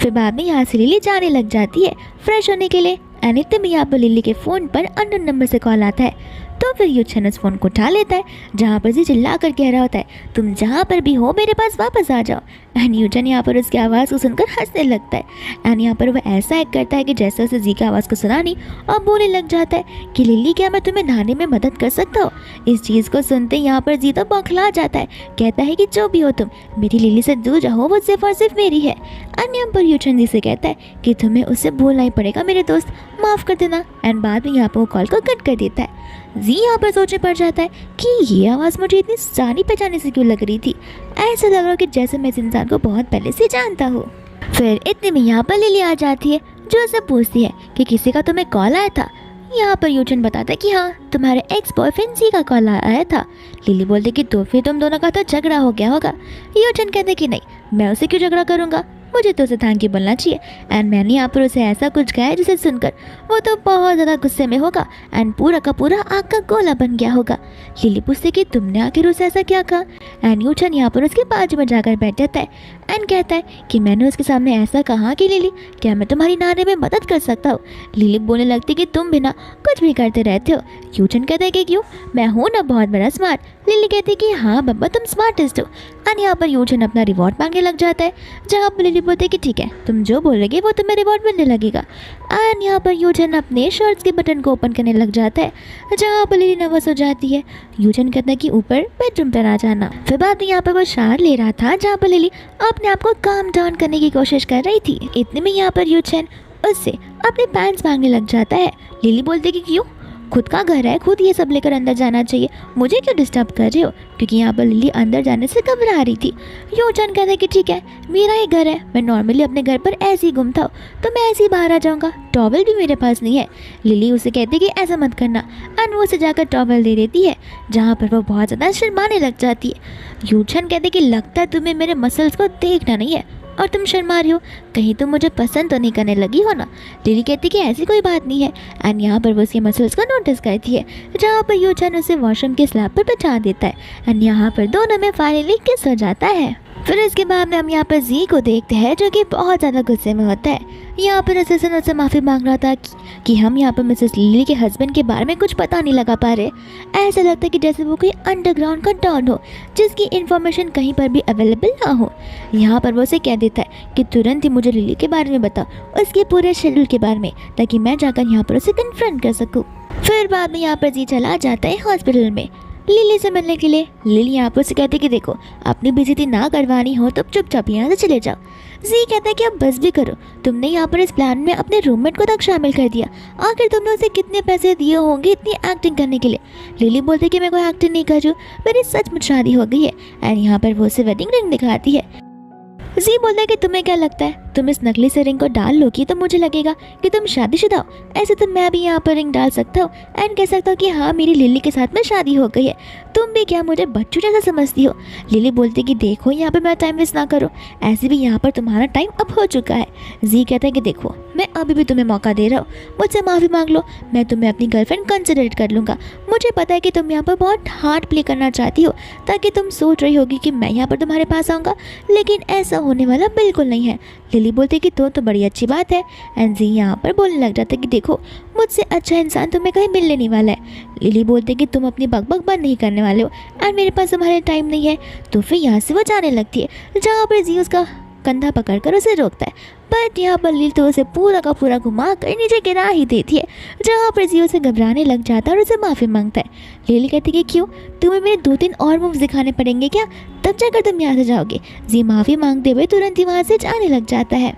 फिर बाद में यहाँ से लिली जाने लग जाती है फ्रेश होने के लिए। अनित्य में यहाँ पर लिली के फ़ोन पर अननोन नंबर से कॉल आता है, तो फिर यूचान उस फ़ोन को उठा लेता है जहाँ पर जी चिल्ला कर कह रहा होता है तुम जहाँ पर भी हो मेरे पास वापस आ जाओ। एंड यूचान यहाँ पर उसकी आवाज़ को सुनकर हंसने लगता है एंड यहाँ पर वह ऐसा एक्ट करता है कि जैसे उसे जी की आवाज़ को सुना नहीं और बोलने लग जाता है कि लिली क्या मैं तुम्हें नहाने में मदद कर सकता हूँ। इस चीज़ को सुनते यहाँ पर जी तो बौखला जाता है, कहता है कि जो भी हो तुम मेरी लिली से दूर रहो, वो सिर्फ और सिर्फ मेरी है। एंड यहाँ पर यूचान जी से कहता है कि तुम्हें उससे भूलना ही पड़ेगा मेरे दोस्त, माफ़ कर देना। एंड बाद में यहाँ पर वो कॉल को कट कर देता है। जी यहाँ पर सोचने पड़ जाता है कि ये आवाज़ मुझे इतनी जानी पहचाने से क्यों लग रही थी, ऐसा लग रहा कि जैसे मैं इस इंसान को बहुत पहले से जानता हूँ। फिर इतने में यहाँ पर लिली आ जाती है जो उससे पूछती है कि किसी का तुम्हें कॉल आया था। यहाँ पर यूचान बताता है कि हाँ तुम्हारे एक्स बॉयफ्रेंड जी का कॉल आया था। लिली बोलती कि तो फिर तुम दोनों का तो झगड़ा हो गया होगा। यूचान कहते कि नहीं मैं उसे क्यों झगड़ा करूँगा, मुझे तो उसे थैंक यू बोलना चाहिए। एंड मैंने यहाँ पर उसे ऐसा कुछ कहा है जिसे सुनकर वो तो बहुत ज़्यादा गुस्से में होगा एंड पूरा का पूरा आग का गोला बन गया होगा। लिली पूछती कि तुमने आखिर उसे ऐसा क्या कहा। एंड यूचान यहाँ पर उसके बाजू में जाकर बैठ जाता है एंड कहता है कि मैंने उसके सामने ऐसा कहा कि लिली क्या मैं तुम्हारी नाने में मदद कर सकता हूँ। लिली बोलने लगती कि तुम बिना कुछ भी करते रहते हो। यूजन कहता है कि क्यों, मैं हूँ ना बहुत बड़ा स्मार्ट। लिली कहती है कि हाँ बब्बा तुम स्मार्टेस्ट हो। एंड यहाँ पर यूजन अपना रिवॉर्ड मांगने लग जाता है, जहाँ पर लिली बोलती है कि ठीक है तुम जो बोलोगे वो तुम्हें रिवॉर्ड मिलने लगेगा। एंड यहाँ पर यूजन अपने शर्ट्स के बटन को ओपन करने लग जाता है, जहाँ पर लिली नर्वस हो जाती है। यूजन कहता है कि ऊपर बेडरूम पर आ जाना। फिर बाद में यहाँ पर वो शार ले रहा था, जहाँ पर लिली अपने आप को काम डाउन करने की कोशिश कर रही थी। इतने में यहाँ पर यूजन उससे अपने पैंट्स मांगने लग जाता है। लिली बोलती है कि क्यों, खुद का घर है, खुद ये सब लेकर अंदर जाना चाहिए, मुझे क्यों डिस्टर्ब कर रहे हो। क्योंकि यहाँ पर लिली अंदर जाने से घबरा रही थी। यूजन कहता है कि ठीक है मेरा ही घर है, मैं नॉर्मली अपने घर पर ऐसे ही घूमता हूँ तो मैं ऐसे ही बाहर आ जाऊँगा, टॉवल भी मेरे पास नहीं है। लिली उसे कहती है कि ऐसा मत करना, एंड वो उसे जाकर टॉवल दे देती है, जहाँ पर वो बहुत ज़्यादा शर्माने लग जाती है। यूजन कहते हैं कि लगता है तुम्हें मेरे मसल्स को देखना नहीं है और तुम शर्मा रही हो, कहीं तुम मुझे पसंद तो नहीं करने लगी हो ना। लिली कहती कि ऐसी कोई बात नहीं है। एंड यहाँ पर वो उसके मसल्स को नोटिस करती है, जहाँ पर यूजन उसे वॉशरूम के स्लैब पर बिठा देता है। एंड यहाँ पर दोनों में फाइनली किस हो जाता है। फिर इसके बाद में हम यहाँ पर जी को देखते हैं, जो कि बहुत ज़्यादा गुस्से में होता है। यहाँ पर असिस्टेंट उससे माफ़ी मांग रहा था कि हम यहाँ पर मिसेस लिली के हस्बैंड के बारे में कुछ पता नहीं लगा पा रहे। ऐसा लगता है कि जैसे वो कोई अंडरग्राउंड का डॉन हो, जिसकी इन्फॉर्मेशन कहीं पर भी अवेलेबल ना हो। यहाँ पर वो उसे कह देता है कि तुरंत ही मुझे लिली के बारे में बताओ, उसके पूरे शेड्यूल के बारे में, ताकि मैं जाकर यहाँ पर उसे कन्फ्रंट कर सकूँ। फिर बाद में यहाँ पर जी चला जाता है हॉस्पिटल में लिली से मिलने के लिए। लिली यहाँ पर उसे कहती है कि देखो अपनी बेइज्जती ना करवानी हो तो चुपचाप यहाँ से चले जाओ। जी कहता है कि अब बस भी करो, तुमने यहाँ पर इस प्लान में अपने रूममेट को तक शामिल कर दिया, आखिर तुमने उसे कितने पैसे दिए होंगे इतनी एक्टिंग करने के लिए। लिली बोलती है कि मैं कोई एक्टिंग नहीं कर रही हूँ, मेरी सचमुच शादी हो गई है। एंड यहाँ पर वो उसे वेडिंग रिंग दिखाती है। जी बोलता है कि तुम्हें क्या लगता है तुम इस नकली से रिंग को डाल लोगी तो मुझे लगेगा कि तुम शादीशुदा हो, ऐसे तो मैं भी यहाँ पर रिंग डाल सकता हूँ एंड कह सकता हूँ कि हाँ मेरी लिली के साथ में शादी हो गई है, तुम भी क्या मुझे बच्चों जैसा समझती हो। लिली बोलती है कि देखो यहाँ पे मेरा टाइम वेस्ट ना करो, ऐसे भी यहाँ पर तुम्हारा टाइम अब हो चुका है। जी कहता है कि देखो मैं अभी भी तुम्हें मौका दे रहा हूँ, मुझसे माफ़ी मांग लो, मैं तुम्हें अपनी गर्लफ्रेंड कंसिडर कर लूँगा। मुझे पता है कि तुम यहाँ पर बहुत हार्ड प्ले करना चाहती हो, ताकि तुम सोच रही होगी कि मैं यहाँ पर तुम्हारे पास आऊँगा, लेकिन ऐसा होने वाला बिल्कुल नहीं है। लिली बोलती है कि तो बड़ी अच्छी बात है। एंड जी यहाँ पर बोलने लग जाता है कि देखो मुझसे अच्छा इंसान तुम्हें कहीं मिलने नहीं वाला है। लिली बोलती है कि तुम अपनी बकबक बंद नहीं करने वाले हो एंड मेरे पास तुम्हारे टाइम नहीं है। तो फिर यहाँ से वो जाने लगती है, जहाँ पर जी उसका कंधा पकड़कर उसे रोकता है, बट यहाँ पर लिली तो उसे पूरा का पूरा घुमा कर नीचे गिरा ही देती है, जहाँ पर जी उसे घबराने लग जाता है और उसे माफ़ी मांगता है। लिली कहती है कि क्यों, तुम्हें मेरे 2-3 और मूव्स दिखाने पड़ेंगे क्या, तब जाकर तुम यहाँ से जाओगे। जी माफ़ी मांगते हुए तुरंत ही वहाँ से जाने लग जाता है।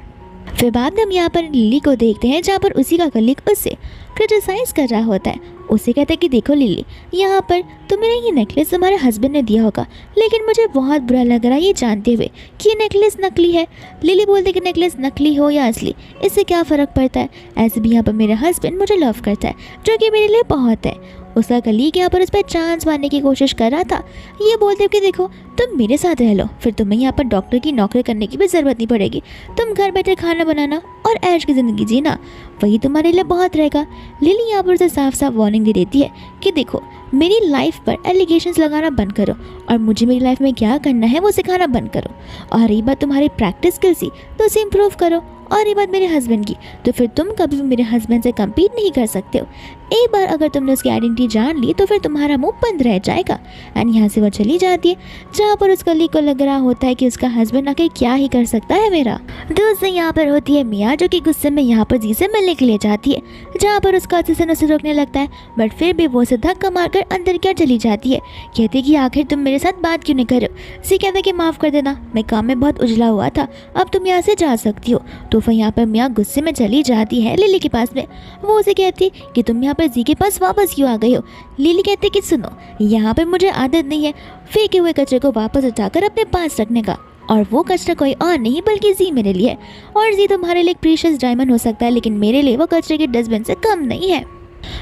फिर बाद में हम यहाँ पर लिली को देखते हैं, जहाँ पर उसी का कलीग उससे क्रिटिसाइज कर रहा होता है। उसे कहता है कि देखो लिली, यहाँ पर तुम्हें ये नेकलेस तुम्हारे हस्बैंड ने दिया होगा, लेकिन मुझे बहुत बुरा लग रहा है ये जानते हुए कि ये नेकलेस नकली है। लिली बोलती है कि नेकलेस नकली हो या असली इससे क्या फ़र्क पड़ता है, ऐसे भी यहाँ पर मेरा हस्बैंड मुझे लव करता है, जो कि मेरे लिए बहुत है। उसका कलीग यहाँ पर उस पर चांस मारने की कोशिश कर रहा था। ये बोलते कि देखो तुम मेरे साथ रह लो, फिर तुम्हें यहाँ पर डॉक्टर की नौकरी करने की भी ज़रूरत नहीं पड़ेगी, तुम घर बैठे खाना बनाना और ऐश की ज़िंदगी जीना, वही तुम्हारे लिए बहुत रहेगा। लिली यहाँ पर उसे साफ साफ वार्निंग दे देती है कि देखो मेरी लाइफ पर एलिगेशंस लगाना बंद करो और मुझे मेरी लाइफ में क्या करना है वो सिखाना बंद करो, और रही बात तुम्हारी प्रैक्टिस स्किल्स की तो उसे इम्प्रूव करो, और ये बात मेरे हस्बैंड की तो फिर तुम कभी भी मेरे हस्बैंड से कम्पीट नहीं कर सकते हो। एक बार अगर तुमने उसकी आइडेंटिटी जान ली तो फिर तुम्हारा मुंह बंद रह जाएगा। एंड यहाँ से वो चली जाती है, जहाँ पर उस कलीग को लग रहा होता है कि उसका हस्बैंड आके क्या ही कर सकता है मेरा। दूसरी यहाँ पर होती है मिया, जो कि गुस्से में यहाँ पर जी से मिलने के लिए जाती है, जहाँ पर उसका असिस्टेंट उसे रोकने लगता है, बट फिर भी वो उसे धक्का मारकर अंदर क्या चली जाती है। कहती है कि आखिर तुम मेरे साथ बात क्यों नहीं कर रहे हो। जी कहता है कि माफ़ कर देना, मैं काम में बहुत उजला हुआ था, अब तुम यहाँ से जा सकती हो। तो फिर यहाँ पर मिया गुस्से में चली जाती है लिली के पास में। वो उसे कहती कि तुम यहाँ पर जी के पास वापस क्यों आ गई हो। लिली कहती कि सुनो, यहाँ पर मुझे आदत नहीं है फेंके हुए कचरे को वापस उठाकर अपने पास रखने का, और वो कचरा कोई और नहीं बल्कि जी मेरे लिए है, और जी तुम्हारे लिए एक प्रीशियस डायमंड हो सकता है, लेकिन मेरे लिए वो कचरे के डस्टबिन से कम नहीं है।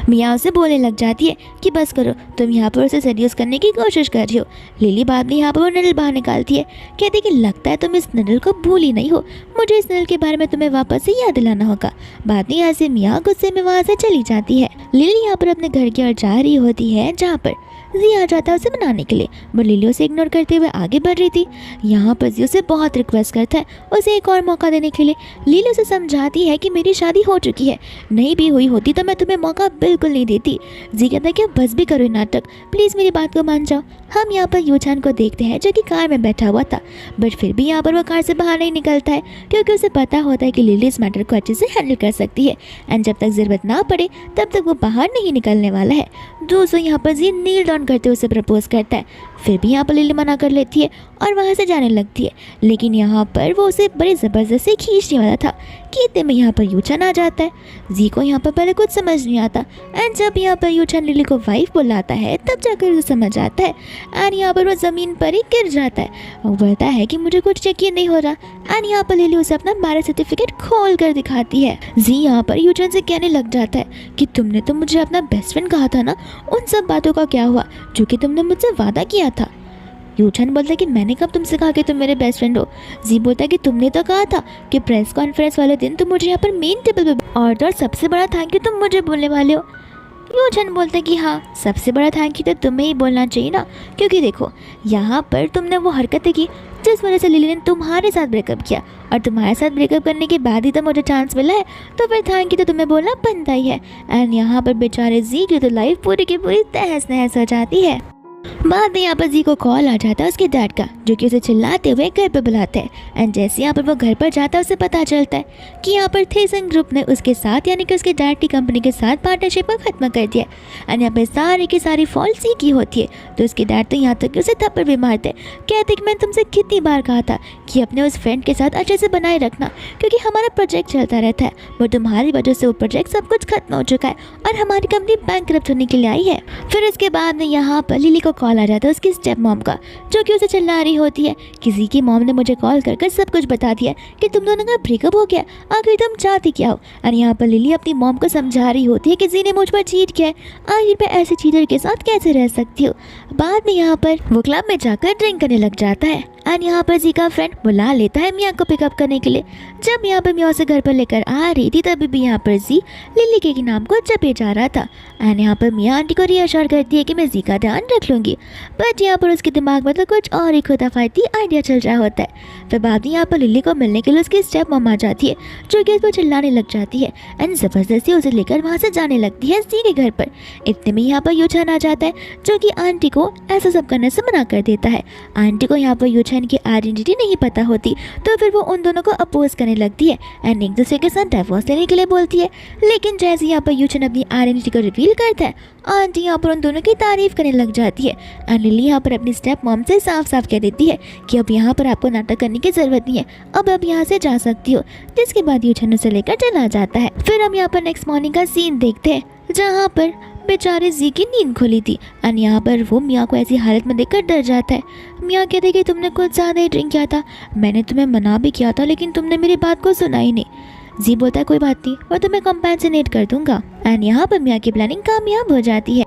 मिया उसे बोलने लग जाती है कि बस करो, तुम यहाँ पर उसे सेड्यूस करने की कोशिश कर रही हो। लिली बाद में यहाँ पर वो नडल बाहर निकालती है, कहती कि लगता है तुम इस नडल को भूल ही नहीं हो, मुझे इस नडल के बारे में तुम्हें वापस से याद दिलाना होगा। बाद में यहाँ से मिया गुस्से में वहाँ से चली जाती है। लिली यहाँ पर अपने घर की ओर जा रही होती है, जहाँ पर जी आ जाता है उसे मनाने के लिए, बट लिली उसे इग्नोर करते हुए आगे बढ़ रही थी। यहाँ पर जी उसे बहुत रिक्वेस्ट करता है उसे एक और मौका देने के लिए। लिली उसे समझाती है कि मेरी शादी हो चुकी है, नहीं भी हुई होती तो मैं तुम्हें मौका बिल्कुल नहीं देती। जी कहता है कि अब बस भी करो ये नाटक, प्लीज़ मेरी बात को मान जाओ। हम यहाँ पर यूचान को देखते हैं जो कि कार में बैठा हुआ था, बट फिर भी यहाँ पर वो कार से बाहर नहीं निकलता है क्योंकि उसे पता होता है कि लिली इस मैटर को अच्छे से हैंडल कर सकती है एंड जब तक ज़रूरत ना पड़े तब तक वो बाहर नहीं निकलने वाला है। दोस्तों यहाँ पर जी नील डाउन करते हुए उसे प्रपोज करता है, फिर भी यहाँ पर लिली मना कर लेती है और वहाँ से जाने लगती है। लेकिन यहाँ पर वो उसे बड़ी ज़बरदस्ती खींचने वाला था कि इतने में यहाँ पर यूचान आ जाता है। जी को यहाँ पर पहले कुछ समझ नहीं आता एंड जब यहाँ पर यूचान लिली को वाइफ बुलाता है तब जाकर उसे समझ आता है एंड यहाँ पर वो ज़मीन पर ही गिर जाता है और बोलता है कि मुझे कुछ यकीन नहीं हो रहा एंड यहाँ पर लिली उसे अपना मैरिज सर्टिफिकेट खोल कर दिखाती है। जी यहाँ पर यूचान से कहने लग जाता है कि तुमने तो मुझे अपना बेस्ट फ्रेंड कहा था ना, उन सब बातों का क्या हुआ जो कि तुमने मुझसे वादा किया था। यूचान बोलता है कि मैंने कब तुमसे कहा कि तुम मेरे बेस्ट फ्रेंड हो। जी बोलता है कि तुमने तो कहा था कि प्रेस कॉन्फ्रेंस वाले दिन तुम मुझे यहाँ पर मेन टेबल पे और सबसे बड़ा थैंक यू तुम मुझे बोलने वाले हो। यूचान बोलता है कि हाँ, सबसे बड़ा थैंक यू तो तुम्हें ही बोलना चाहिए ना, क्योंकि देखो यहाँ पर तुमने वो हरकतें की जिस वजह से लिली ने तुम्हारे साथ ब्रेकअप किया और तुम्हारे साथ ब्रेकअप करने के बाद ही तो मुझे चांस मिला है, तो फिर थैंक यू तो तुम्हें बोलना बनता ही है। एंड यहाँ पर बेचारे जी की तो लाइफ पूरी की पूरी तहस नहस हो जाती है। बाद में यहाँ पर जी को कॉल आ जाता है उसके डैड का, जो कि उसे चिल्लाते हुए घर पर बुलाते हैं एंड जैसे यहाँ पर वो घर पर जाता है उसे पता चलता है कि यहाँ पर थेसन ग्रुप ने उसके साथ यानी कि उसके डैड की कंपनी के साथ पार्टनरशिप को खत्म कर दिया एंड यहाँ पर सारी की सारी फॉल्ट सी की होती है। तो उसके डैड तो यहाँ तक कि उसे थप्पड़ भी मारते, कहते कि मैंने तुमसे कितनी बार कहा था कि अपने उस फ्रेंड के साथ अच्छे से बनाए रखना क्योंकि हमारा प्रोजेक्ट चलता रहता है, वो तुम्हारी वजह से वो प्रोजेक्ट सब कुछ खत्म हो चुका है और हमारी कंपनी बैंकक्रप्ट होने के लिए आई है। फिर उसके बाद में यहाँ पर लिली को कॉल आ जाता है उसकी स्टेप मॉम का, जो कि उसे चिल्ला रही होती है कि जी की मॉम ने मुझे कॉल कर सब कुछ बता दिया कि तुम दोनों का ब्रेकअप हो गया, आखिर तुम चाहती क्या हो। और यहाँ पर लिली अपनी मॉम को समझा रही होती है कि जी ने मुझ पर चीट किया है, आखिर मैं ऐसे चीटर के साथ कैसे रह सकती हूँ। बाद में यहाँ पर वो क्लब में जाकर ड्रिंक करने लग जाता है एंड यहाँ पर जी का फ्रेंड बुला लेता है मिया को पिकअप करने के लिए। जब यहाँ पर मिया उसे घर पर लेकर आ रही थी तभी भी यहाँ पर जी लिली के नाम को जपे जा रहा था एंड यहाँ पर मिया आंटी को रिअश्योर करती है कि मैं जी का ध्यान रख लूँगी, बट यहाँ पर उसके दिमाग में तो कुछ और ही खुदाफाती आइडिया चल रहा होता है। फिर बाद में यहाँ पर लिली को मिलने के लिए उसकी स्टेप मॉम आ जाती है, जो कि उसको चिल्लाने लग जाती है एंड ज़बरदस्ती उसे लेकर वहाँ से जाने लगती है जी के घर पर। इतने में यहाँ पर यूचान आ जाता है, जो कि आंटी को ऐसा सब करने से मना कर देता है। आंटी को यहाँ पर यूचान की आइडेंटिटी नहीं पता होती, तो फिर वो उन दोनों को अपोज करने लगती है एंड एक दूसरे के साथ डिवोर्स लेने के लिए बोलती है। लेकिन जैसे यहाँ पर यूचान अपनी आइडेंटिटी को रिवील करता है, आंटी यहाँ पर उन दोनों की तारीफ करने लग जाती है एंड लिली यहाँ पर अपनी स्टेप मॉम से साफ साफ कह देती है कि अब यहाँ पर आपको नाटक करने की ज़रूरत नहीं है, अब आप यहाँ से जा सकती हो। जिसके बाद यूचान उसे लेकर चला जाता है। फिर हम यहाँ पर नेक्स्ट मॉर्निंग का सीन देखते हैं, जहाँ पर बेचारे जी की नींद खुली थी एंड यहाँ पर वो मियाँ को ऐसी हालत में देखकर डर जाता है। मियाँ कहते हैं कि तुमने कुछ ज़्यादा ही ड्रिंक किया था, मैंने तुम्हें मना भी किया था लेकिन तुमने मेरी बात को सुना ही नहीं। जी बोलता है कोई बात नहीं, मैं तुम्हें कंपेंसेट कर दूंगा एंड यहाँ पर मियाँ की प्लानिंग कामयाब हो जाती है।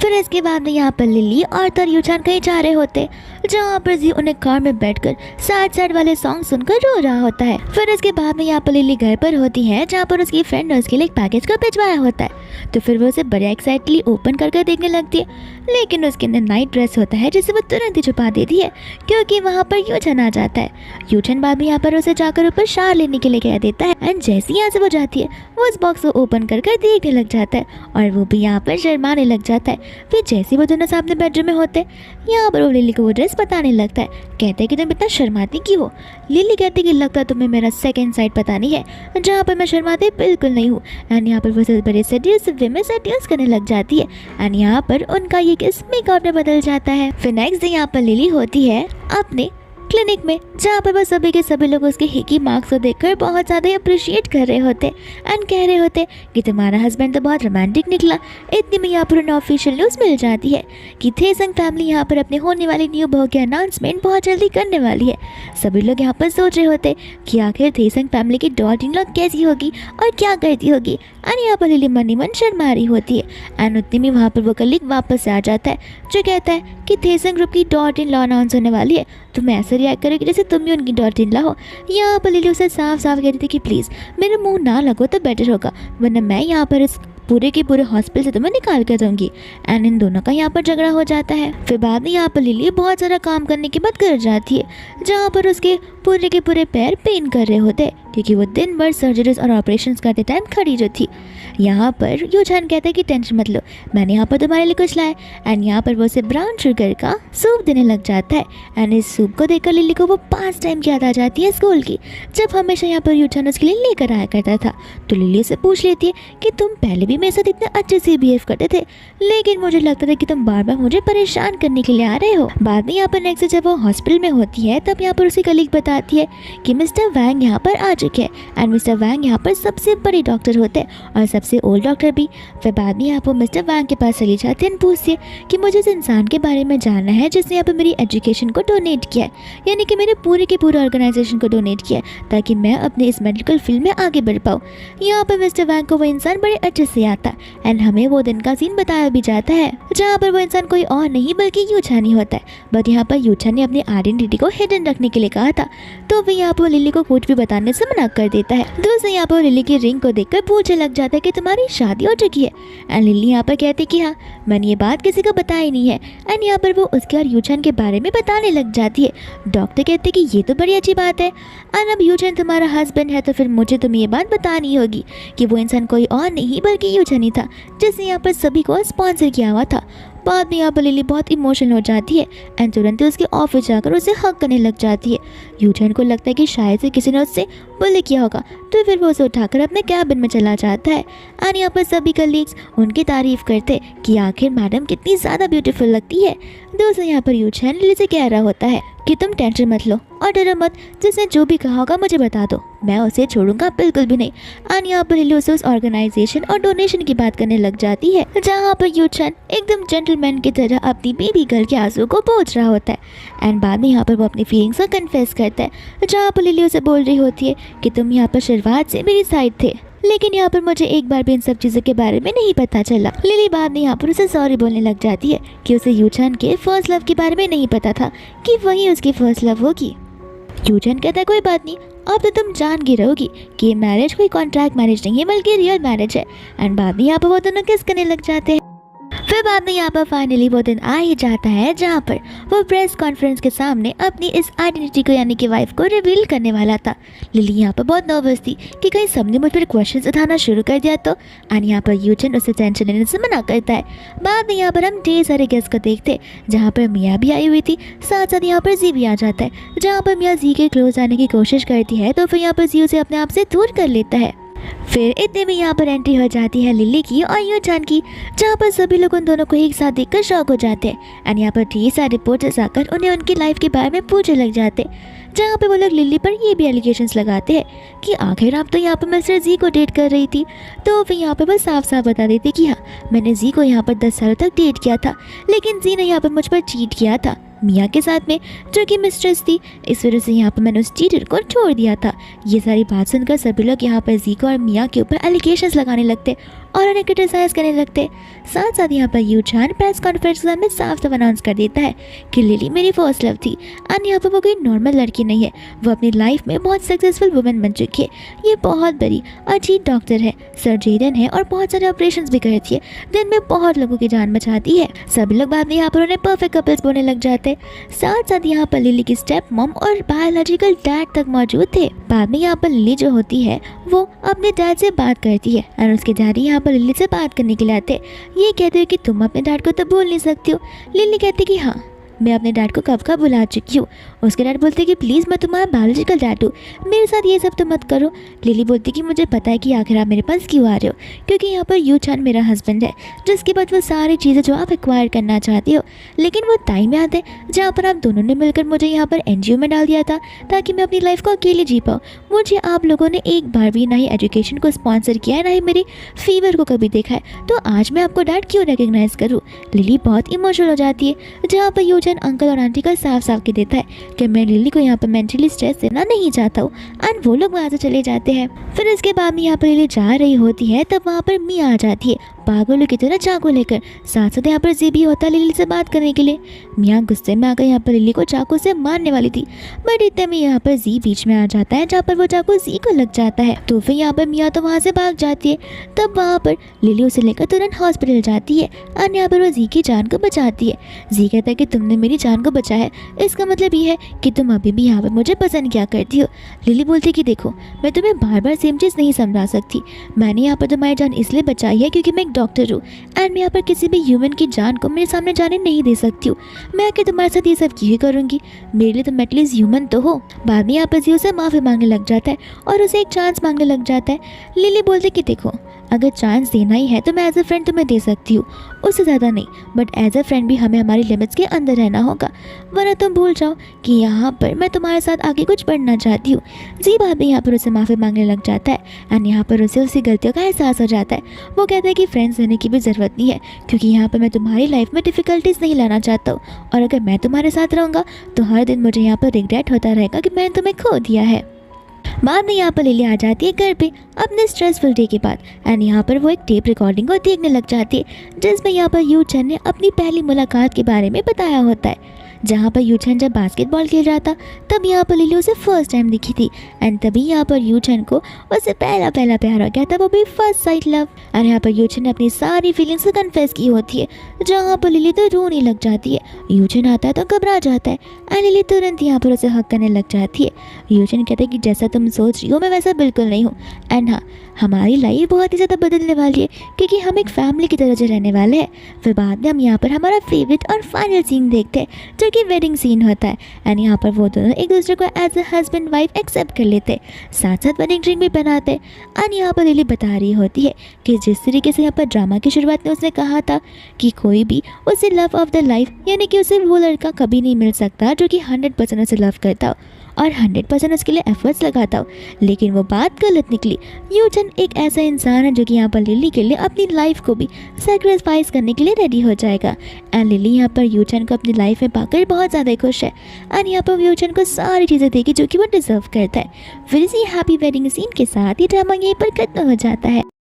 फिर इसके बाद में यहाँ पर लिली और यूचान कहीं जा रहे होते, जहाँ पर जी उन्हें कार में बैठकर सैड सैड वाले सॉन्ग सुनकर रो रहा होता है। फिर इसके बाद में यहाँ पर लिली घर पर होती है, जहाँ पर उसकी फ्रेंड ने उसके लिए एक पैकेज को भिजवाया होता है, तो फिर वो उसे बड़े एक्साइटली ओपन कर देखने लगती है, लेकिन उसके अंदर नाइट ड्रेस होता है जिसे वो तुरंत ही छुपा देती है क्योंकि वहाँ पर यूचान आ जाता है। यूचान बाद में यहाँ पर उसे जाकर ऊपर शार लेने के लिए कह देता है एंड जैसे यहाँ से वो जाती है वो उस बॉक्स को ओपन कर देखने लग जाता है और वो भी यहाँ पर शर्माने लग जाता है। फिर जैसे वो दोनों सामने बेडरूम में होते यहाँ पर वो लिली को वो ड्रेस बताने लगता है, कहते हैं कि तुम इतना शर्माती क्यों हो। लिली कहती कि लगता तुम्हें मेरा सेकंड साइड पता नहीं है, जहाँ पर मैं शर्माती बिल्कुल नहीं हूँ एंड यहाँ पर वो बड़े सेड्यूसिव वे में सेड्यूस करने लग जाती है एंड यहाँ पर उनका ये किस मेकआउट में बदल जाता है। फिर नेक्स्ट डे यहाँ पर लिली होती है अपने क्लिनिक में, जहाँ पर बस सभी के सभी लोग उसके हिकी मार्क्स को देखकर बहुत ज़्यादा अप्रिशिएट कर रहे होते एंड कह रहे होते कि तुम्हारा हस्बैंड तो बहुत रोमांटिक निकला। इतने में यहाँ पर उन्हें ऑफिशियल न्यूज़ मिल जाती है कि थेसंग फैमिली यहाँ पर अपने होने वाली न्यू बहू की अनाउंसमेंट बहुत जल्दी करने वाली है। सभी लोग यहाँ पर सोच रहे होते कि आखिर थेसंग फैमिली की डॉटर इन लॉ कैसी होगी और क्या करती होगी एंड यहाँ पर लिली मन ही मन शर्मा रही होती है एंड उतने में वहाँ पर वो कलीग वापस आ जाता है, जो कहता है कि थेसंग ग्रुप की डॉटर इन लॉ अनाउंस होने वाली है, तुम ऐसे रिएक्ट करोगे जैसे तुम भी उनकी डॉटर इन लॉ हो। यहाँ पर लिली उसे साफ साफ कहती थी कि प्लीज़ मेरे मुंह ना लगो तो बेटर होगा, वरना मैं यहाँ पर इस पूरे के पूरे हॉस्पिटल से तुम्हें निकाल कर दूंगी। एंड इन दोनों का यहाँ पर झगड़ा हो जाता है। फिर बाद में यहाँ पर लिली बहुत सारा काम करने के बाद घर जाती है, जहाँ पर उसके पूरे के पूरे पैर पेन कर रहे होते हैं, क्योंकि वो दिन भर सर्जरीज और ऑपरेशंस करते टाइम खड़ी जो थी। यहाँ पर यूचान कहता है कि टेंशन मत लो, मैंने यहाँ पर तुम्हारे लिए कुछ लाया। एंड यहाँ पर वो उसे ब्राउन शुगर का सूप देने लग जाता है। एंड इस सूप को देखकर लिली को वो पास टाइम की याद आ जाती है स्कूल की, जब हमेशा यहाँ पर यूचान उसके लिए लेकर आया करता था। तो लिली से पूछ लेती है कि तुम पहले भी मेरे साथ इतने अच्छे से बिहेव करते थे, लेकिन मुझे लगता था कि तुम बार बार मुझे परेशान करने के लिए आ रहे हो। बाद में यहाँ पर नेक्स्ट जब वो हॉस्पिटल में होती है, तब यहाँ पर उसकी कलीग बताती है कि मिस्टर वैंग यहाँ पर आ चुके हैं। एंड मिस्टर वैंग यहाँ पर सबसे बड़े डॉक्टर होते हैं और सबसे ओल्ड डॉक्टर भी। फिर बाद में यहाँ पर मिस्टर वैंग के पास चली जाती है, पूछती है कि मुझे इस इंसान के बारे में जानना है जिसने यहाँ पर मेरी एजुकेशन को डोनेट किया है, यानी कि मेरे पूरे के पूरे ऑर्गेनाइजेशन को डोनेट किया है, ताकि मैं अपने इस मेडिकल फील्ड में आगे बढ़ पाऊँ। यहाँ पर मिस्टर वैंग को वो इंसान बड़े अच्छे से आता है। एंड हमें वो दिन का सीन बताया भी जाता है, जहाँ पर वो इंसान कोई और नहीं बल्कि यूचान ही होता है। बट यहाँ पर यूचान ने अपनी आइडेंटिटी को हिडन रखने के लिए कहा था, तो वह यहाँ पर लिली को कुछ भी बताने से मना कर देता है। दूसरे यहाँ पर लिली की रिंग को देखकर पूछने लग जाता है कि तुम्हारी शादी हो चुकी है। एंड लिली यहाँ पर कहती है कि हाँ, मैंने ये बात किसी को बताई नहीं है। एंड यहाँ पर वो उसके और यूचान के बारे में बताने लग जाती है। डॉक्टर कहते कि ये तो बड़ी अच्छी बात है, एंड अब यूचान तुम्हारा हस्बैंड है, तो फिर मुझे तुम्हें ये बात बतानी होगी कि वो इंसान कोई और नहीं बल्कि यूचान ही था, जिसने यहाँ पर सभी को स्पॉन्सर किया हुआ था। बाद में यहाँ पर लिली बहुत इमोशनल हो जाती है एंड तुरंत ही उसके ऑफिस जाकर उसे हक करने लग जाती है। यूचान को लगता है कि शायद से किसी ने उससे बुली किया होगा, तो फिर वो उसे उठाकर अपने कैबिन में चला जाता है। और यहाँ पर सभी कलीग्स उनकी तारीफ करते कि आखिर मैडम कितनी ज़्यादा ब्यूटीफुल लगती है। दोस्तों यहाँ पर यूचान लिली से कह रहा होता है कि तुम टेंशन मत लो और डरो मत, जिसने जो भी कहा होगा मुझे बता दो, मैं उसे छोड़ूंगा बिल्कुल भी नहीं। और यहाँ पर लिली उसे उस ऑर्गेनाइजेशन और डोनेशन की बात करने लग जाती है, जहाँ पर यूचान एकदम जेंटलमैन की तरह अपनी बेबी गर्ल के आंसू को पोंछ रहा होता है। एंड बाद में यहाँ पर वो अपनी फीलिंग्स को कन्फेस करता है, जहाँ पर लिली उसे बोल रही होती है कि तुम यहाँ पर शुरुआत से मेरी साइड थे, लेकिन यहाँ पर मुझे एक बार भी इन सब चीज़ों के बारे में नहीं पता चला। लिली बाद में यहाँ पर उसे सॉरी बोलने लग जाती है कि उसे यूचान के फर्स्ट लव के बारे में नहीं पता था कि वही उसकी फर्स्ट लव होगी। यूचान कहता है कोई बात नहीं, अब तो तुम जान गई रहोगी कि ये मैरिज कोई कॉन्ट्रैक्ट मैरिज नहीं है बल्कि रियल मैरिज है। एंड बाद में यहाँ पर वो दोनों किस करने लग जाते हैं। फिर बाद में यहाँ पर फाइनली वो दिन आ ही जाता है जहाँ पर वो प्रेस कॉन्फ्रेंस के सामने अपनी इस आइडेंटिटी को यानी कि वाइफ को रिवील करने वाला था। लिली यहाँ पर बहुत नर्वस थी कि कहीं सबने मुझ पर क्वेश्चंस उठाना शुरू कर दिया तो। एंड यहाँ पर यूचान उसे टेंशन लेने से मना करता है। बाद में यहाँ पर हम ढेर सारे गेस्ट को देखते जहाँ पर मियाँ भी आई हुई थी, साथ साथ यहाँ पर जी भी आ जाता है, जहाँ पर मियाँ जी के क्लोज आने की कोशिश करती है, तो फिर यहाँ पर जी उसे अपने आप से दूर कर लेता है। फिर इतने में यहाँ पर एंट्री हो जाती है लिली की और यूचान की, जहाँ पर सभी लोग उन दोनों को एक साथ देखकर शॉक हो जाते हैं। एंड यहाँ पर ढेर सारे रिपोर्टर्स आकर उन्हें उनकी लाइफ के बारे में पूछने लग जाते हैं, जहाँ पे वो लोग लिली पर ये भी एलिगेशंस लगाते हैं कि आखिर आप तो यहाँ पर मिस्टर जी को डेट कर रही थी। तो फिर यहाँ पर बस साफ साफ बता देते कि हाँ, मैंने जी को यहाँ पर 10 सालों तक डेट किया था, लेकिन जी ने यहाँ पर मुझ पर चीट किया था मियाँ के साथ में, जो कि मिस्ट्रेस थी। इस वजह से यहाँ पर मैंने उस चीटर को छोड़ दिया था। ये सारी बात सुनकर सभी लोग यहाँ पर जी को और मियाँ के ऊपर एलिगेशंस लगाने लगते और उन्हें क्रिटिसाइज करने लगते। साथ साथ यहाँ पर यूचान प्रेस कॉन्फ्रेंस में साफ साफ अनाउंस कर देता है कि लिली मेरी फर्स्ट लव थी और यहाँ पर वो कोई नॉर्मल लड़की नहीं है, वो अपनी लाइफ में बहुत सक्सेसफुल वुमेन बन चुकी है। ये बहुत बड़ी अच्छी डॉक्टर है, सर्जन है और बहुत सारे ऑपरेशन भी करती है, दिन में बहुत लोगों की जान बचाती है। सभी लोग बाद में यहाँ पर उन्हें परफेक्ट कपल्स बोलने लग जाते। साथ साथ यहाँ पर लिली की स्टेप मॉम और बायोलॉजिकल डैड तक मौजूद थे। बाद में यहाँ पर लिली जो होती है वो अपने डैड से बात करती है और उसके डैडी यहाँ पर लिली से बात करने के लिए आते। ये कहते हैं कि तुम अपने डैड को तो भूल नहीं सकती हो। लिली कहती कि हाँ, मैं अपने डैड को कब का बुला चुकी हूँ। उसके डैड बोलते कि प्लीज़ मैं तुम्हारा बायोलॉजिकल डैड हूँ, मेरे साथ ये सब तो मत करो। लिली बोलती कि मुझे पता है कि आखिर आप मेरे पास क्यों आ रहे हो, क्योंकि यहाँ पर यूचान मेरा हस्बैंड है, जिसके बाद वो सारी चीज़ें जो आप एक्वायर करना चाहती हो। लेकिन वो टाइम याद है जहाँ पर आप दोनों ने मिलकर मुझे यहाँ पर NGO में डाल दिया था ताकि मैं अपनी लाइफ को अकेले जी पाऊँ। मुझे आप लोगों ने एक बार भी ना ही एजुकेशन को स्पॉन्सर किया है, ना ही मेरी फीवर को कभी देखा है, तो आज मैं आपको डैड क्यों रिकग्नाइज करूँ। लिली बहुत इमोशनल हो जाती है, जहाँ पर यूचान अंकल और आंटी का साफ साफ के देता है कि मैं लिली को यहाँ पर मेंटली स्ट्रेस देना नहीं चाहता हूँ। एंड वो लोग वहाँ से चले जाते हैं। फिर इसके बाद में यहाँ पर लिली जा रही होती है, तब वहाँ पर मिया आ जाती है। पागलों की तरह चाकू लेकर। साथ साथ यहाँ पर जी भी होता लिली से बात करने के लिए। मियाँ गुस्से में आकर यहाँ पर लिली को चाकू से मारने वाली थी, बट इतने में यहाँ पर जी बीच में आ जाता है, जहाँ पर वो चाकू जी को लग जाता है। तो फिर यहाँ पर मियाँ तो वहाँ से भाग जाती है। तब वहाँ पर लिली उसे लेकर तुरंत हॉस्पिटल जाती है और यहाँ पर वो जी की जान को बचाती है। जी कहता है कि तुमने मेरी जान को बचाया है, इसका मतलब ये है कि तुम अभी भी यहाँ पर मुझे पसंद क्या करती हो। लिली बोलती कि देखो, मैं तुम्हें बार बार सेम चीज़ नहीं समझा सकती। मैंने यहाँ पर तुम्हारी जान इसलिए बचाई है क्योंकि मैं एक डॉक्टर हूँ एंड मैं यहाँ पर किसी भी ह्यूमन की जान को मेरे सामने जाने नहीं दे सकती हूँ। मैं आके तुम्हारे साथ ये सब क्यों करूँगी, मेरे लिए तुम एटलीस्ट ह्यूमन तो हो। बाद में यहाँ पर जी उसे माफ़ी मांगने लग जाता है और उसे एक चांस मांगने लग जाता है। लिली बोलती कि देखो, अगर चांस देना ही है तो मैं एज अ फ्रेंड तुम्हें दे सकती हूँ, उससे ज़्यादा नहीं, बट एज अ फ्रेंड भी हमें हमारी लिमिट्स के अंदर रहना होगा, वरना तुम भूल जाओ कि यहाँ पर मैं तुम्हारे साथ आगे कुछ पढ़ना चाहती हूँ। जी बाद में यहाँ पर उसे माफ़ी मांगने लग जाता है एंड यहाँ पर उसे उसकी गलतियों का एहसास हो जाता है। वो कहता है कि फ्रेंड्स रहने की भी ज़रूरत नहीं है, क्योंकि यहाँ पर मैं तुम्हारी लाइफ में डिफ़िकल्टीज नहीं लाना चाहता हूँ, और अगर मैं तुम्हारे साथ रहूँगा तो हर दिन मुझे यहाँ पर रिग्रेट होता रहेगा कि मैंने तुम्हें खो दिया है। बाद में यहाँ पर लिली आ जाती है घर पे अपने स्ट्रेसफुल डे के बाद एंड यहाँ पर वो एक टेप रिकॉर्डिंग को देखने लग जाती है, जिसमें यहाँ पर यू चन ने अपनी पहली मुलाकात के बारे में बताया होता है। जहाँ पर यू चन जब बास्केटबॉल खेल रहा था तब यहाँ पर लिली उसे फर्स्ट टाइम दिखी थी एंड तभी यहाँ पर यू चन को उससे पहला प्यार हो गया था, वो भी फर्स्ट साइट लव। और यहाँ पर यू चन ने अपनी सारी फीलिंग्स को कन्फेस की होती है, जहाँ पर लिली तो रोने लग जाती है। यू चन आता है तो घबरा जाता है एंड लिली तुरंत यहाँ पर उसे हक करने लग जाती है। यू चन कहते हैं कि जैसा तुम सोच रही हो मैं वैसा बिल्कुल नहीं हूँ एंड हाँ, हमारी लाइफ बहुत ही ज़्यादा बदलने वाली है क्योंकि हम एक फैमिली की तरह से रहने वाले हैं। फिर बाद में हम यहाँ पर हमारा फेवरेट और फाइनल सीन देखते हैं जो कि वेडिंग सीन होता है एंड यहाँ पर वो दोनों एक दूसरे को as a husband wife accept कर लेते हैं, साथ साथ वेडिंग ड्रिंक भी बनाते हैं। एंड यहाँ पर लिली बता रही होती है कि जिस तरीके से यहाँ पर ड्रामा की शुरुआत में उसने कहा था कि कोई भी उसे लव ऑफ द लाइफ, यानी कि उसे वो लड़का कभी नहीं मिल सकता जो कि 100% उसे लव करता हो और 100% उसके लिए एफर्ट्स लगाता हो, लेकिन वो बात गलत निकली। यू चन एक ऐसा इंसान है जो कि यहाँ पर लिली के लिए अपनी लाइफ को भी सेक्रीफाइस करने के लिए रेडी हो जाएगा एंड लिली यहाँ पर यू चन को अपनी लाइफ में पाकर बहुत ज़्यादा खुश है एंड यहाँ पर यू चन को सारी चीज़ें देगी जो कि वो डिजर्व करता है। फिर इसी हैप्पी वेडिंग सीन के साथ ये ड्रामा यहीं पर खत्म हो जाता है।